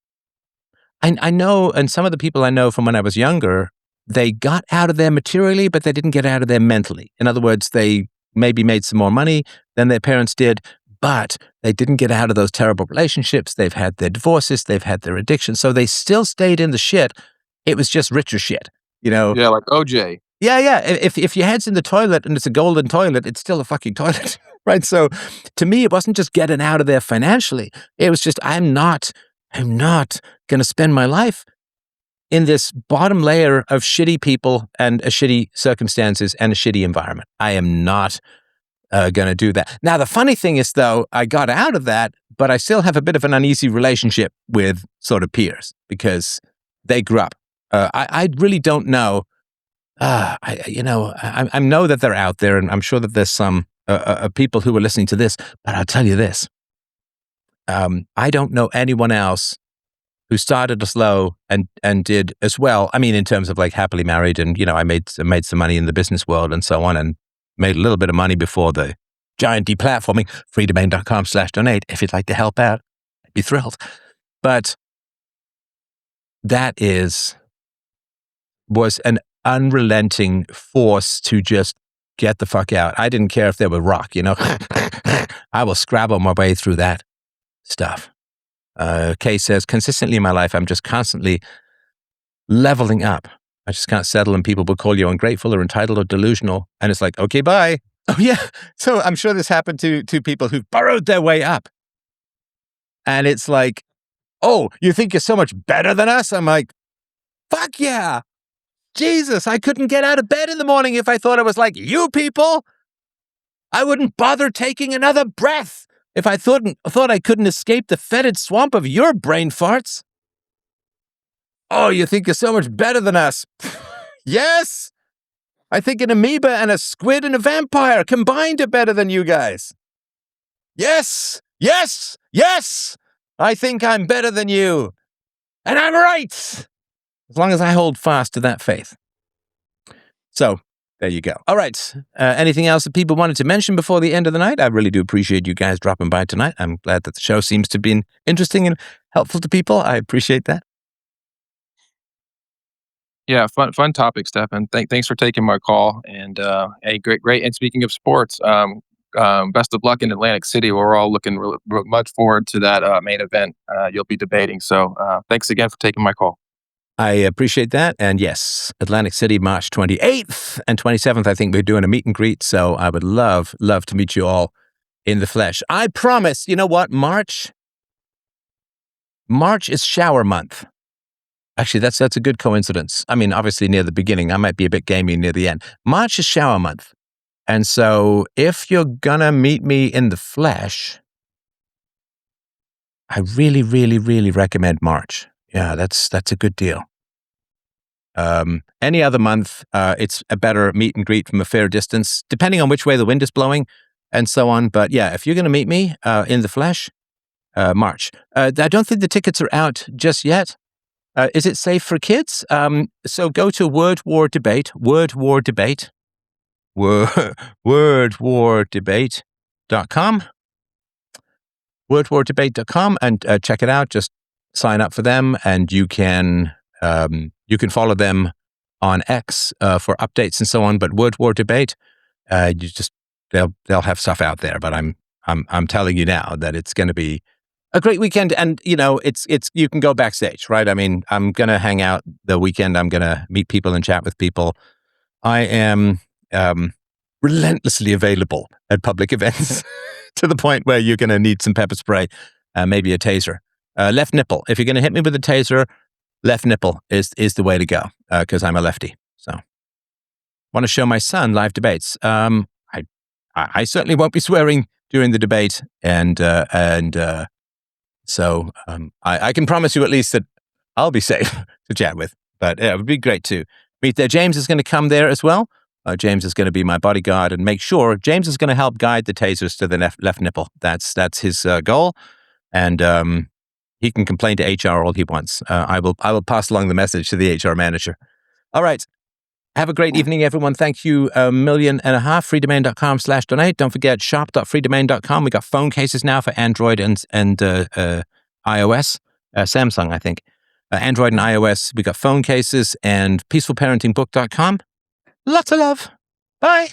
I know, and some of the people I know from when I was younger, they got out of there materially, but they didn't get out of there mentally. In other words, they maybe made some more money than their parents did, but they didn't get out of those terrible relationships. They've had their divorces. They've had their addiction. So they still stayed in the shit. It was just richer shit, Yeah, like OJ. Yeah. If your head's in the toilet and it's a golden toilet, it's still a fucking toilet, right? So to me, it wasn't just getting out of there financially. It was just, I'm not going to spend my life in this bottom layer of shitty people and shitty circumstances and a shitty environment. I am not going to do that. Now, the funny thing is, though, I got out of that, but I still have a bit of an uneasy relationship with sort of peers because they grew up. I really don't know. I know that they're out there, and I'm sure that there's some people who are listening to this, but I'll tell you this. I don't know anyone else who started as low and did as well. I mean, in terms of like happily married, and I made some money in the business world and so on, and made a little bit of money before the giant deplatforming. freedomain.com/donate. If you'd like to help out, I'd be thrilled. But that was an unrelenting force to just get the fuck out. I didn't care if there were rock, I will scrabble my way through that stuff. Kay says, consistently in my life, I'm just constantly leveling up. I just can't settle, and people will call you ungrateful or entitled or delusional. And it's like, okay, bye. Oh, yeah. So I'm sure this happened to people who've burrowed their way up. And it's like, oh, you think you're so much better than us? I'm like, fuck yeah. Jesus, I couldn't get out of bed in the morning if I thought I was like you people. I wouldn't bother taking another breath if I thought I couldn't escape the fetid swamp of your brain farts. Oh, you think you're so much better than us? Yes! I think an amoeba and a squid and a vampire combined are better than you guys. Yes! Yes! Yes! I think I'm better than you. And I'm right! as long as I hold fast to that faith. So there you go. All right. Anything else that people wanted to mention before the end of the night? I really do appreciate you guys dropping by tonight. I'm glad that the show seems to be interesting and helpful to people. I appreciate that. Yeah, fun topic, Stefan. Thanks for taking my call. And hey, great. And speaking of sports, best of luck in Atlantic City. We're all looking much forward to that main event you'll be debating. So thanks again for taking my call. I appreciate that. And yes, Atlantic City, March 28th and 27th, I think we're doing a meet and greet. So I would love to meet you all in the flesh. I promise, you know what? March is shower month. Actually, that's a good coincidence. I mean, obviously near the beginning, I might be a bit gamey near the end. March is shower month. And so if you're gonna meet me in the flesh, I really, really, really recommend March. Yeah, that's a good deal. Any other month, it's a better meet and greet from a fair distance, depending on which way the wind is blowing and so on. But yeah, if you're going to meet me in the flesh, March. I don't think the tickets are out just yet. Is it safe for kids? So go to wordwardebate.com. wordwardebate.com and check it out. Just sign up for them, and you can follow them on X for updates and so on. But Word War Debate, they'll have stuff out there. But I'm telling you now that it's going to be a great weekend, and it's you can go backstage, right? I mean, I'm going to hang out the weekend. I'm going to meet people and chat with people. I am relentlessly available at public events to the point where you're going to need some pepper spray, maybe a taser. Left nipple. If you're going to hit me with a taser, left nipple is the way to go because I'm a lefty. So want to show my son live debates. I certainly won't be swearing during the debate, and so I can promise you at least that I'll be safe to chat with. But yeah, it would be great to meet there. James is going to come there as well. James is going to be my bodyguard and make sure James is going to help guide the tasers to the left nipple. That's his goal, and he can complain to HR all he wants. I will pass along the message to the HR manager. All right. Have a great evening, everyone. Thank you 1.5 million. freedomain.com/donate. Don't forget shop.freedomain.com. We got phone cases now for Android and iOS. Samsung, I think. Android and iOS. We got phone cases and peacefulparentingbook.com. Lots of love. Bye.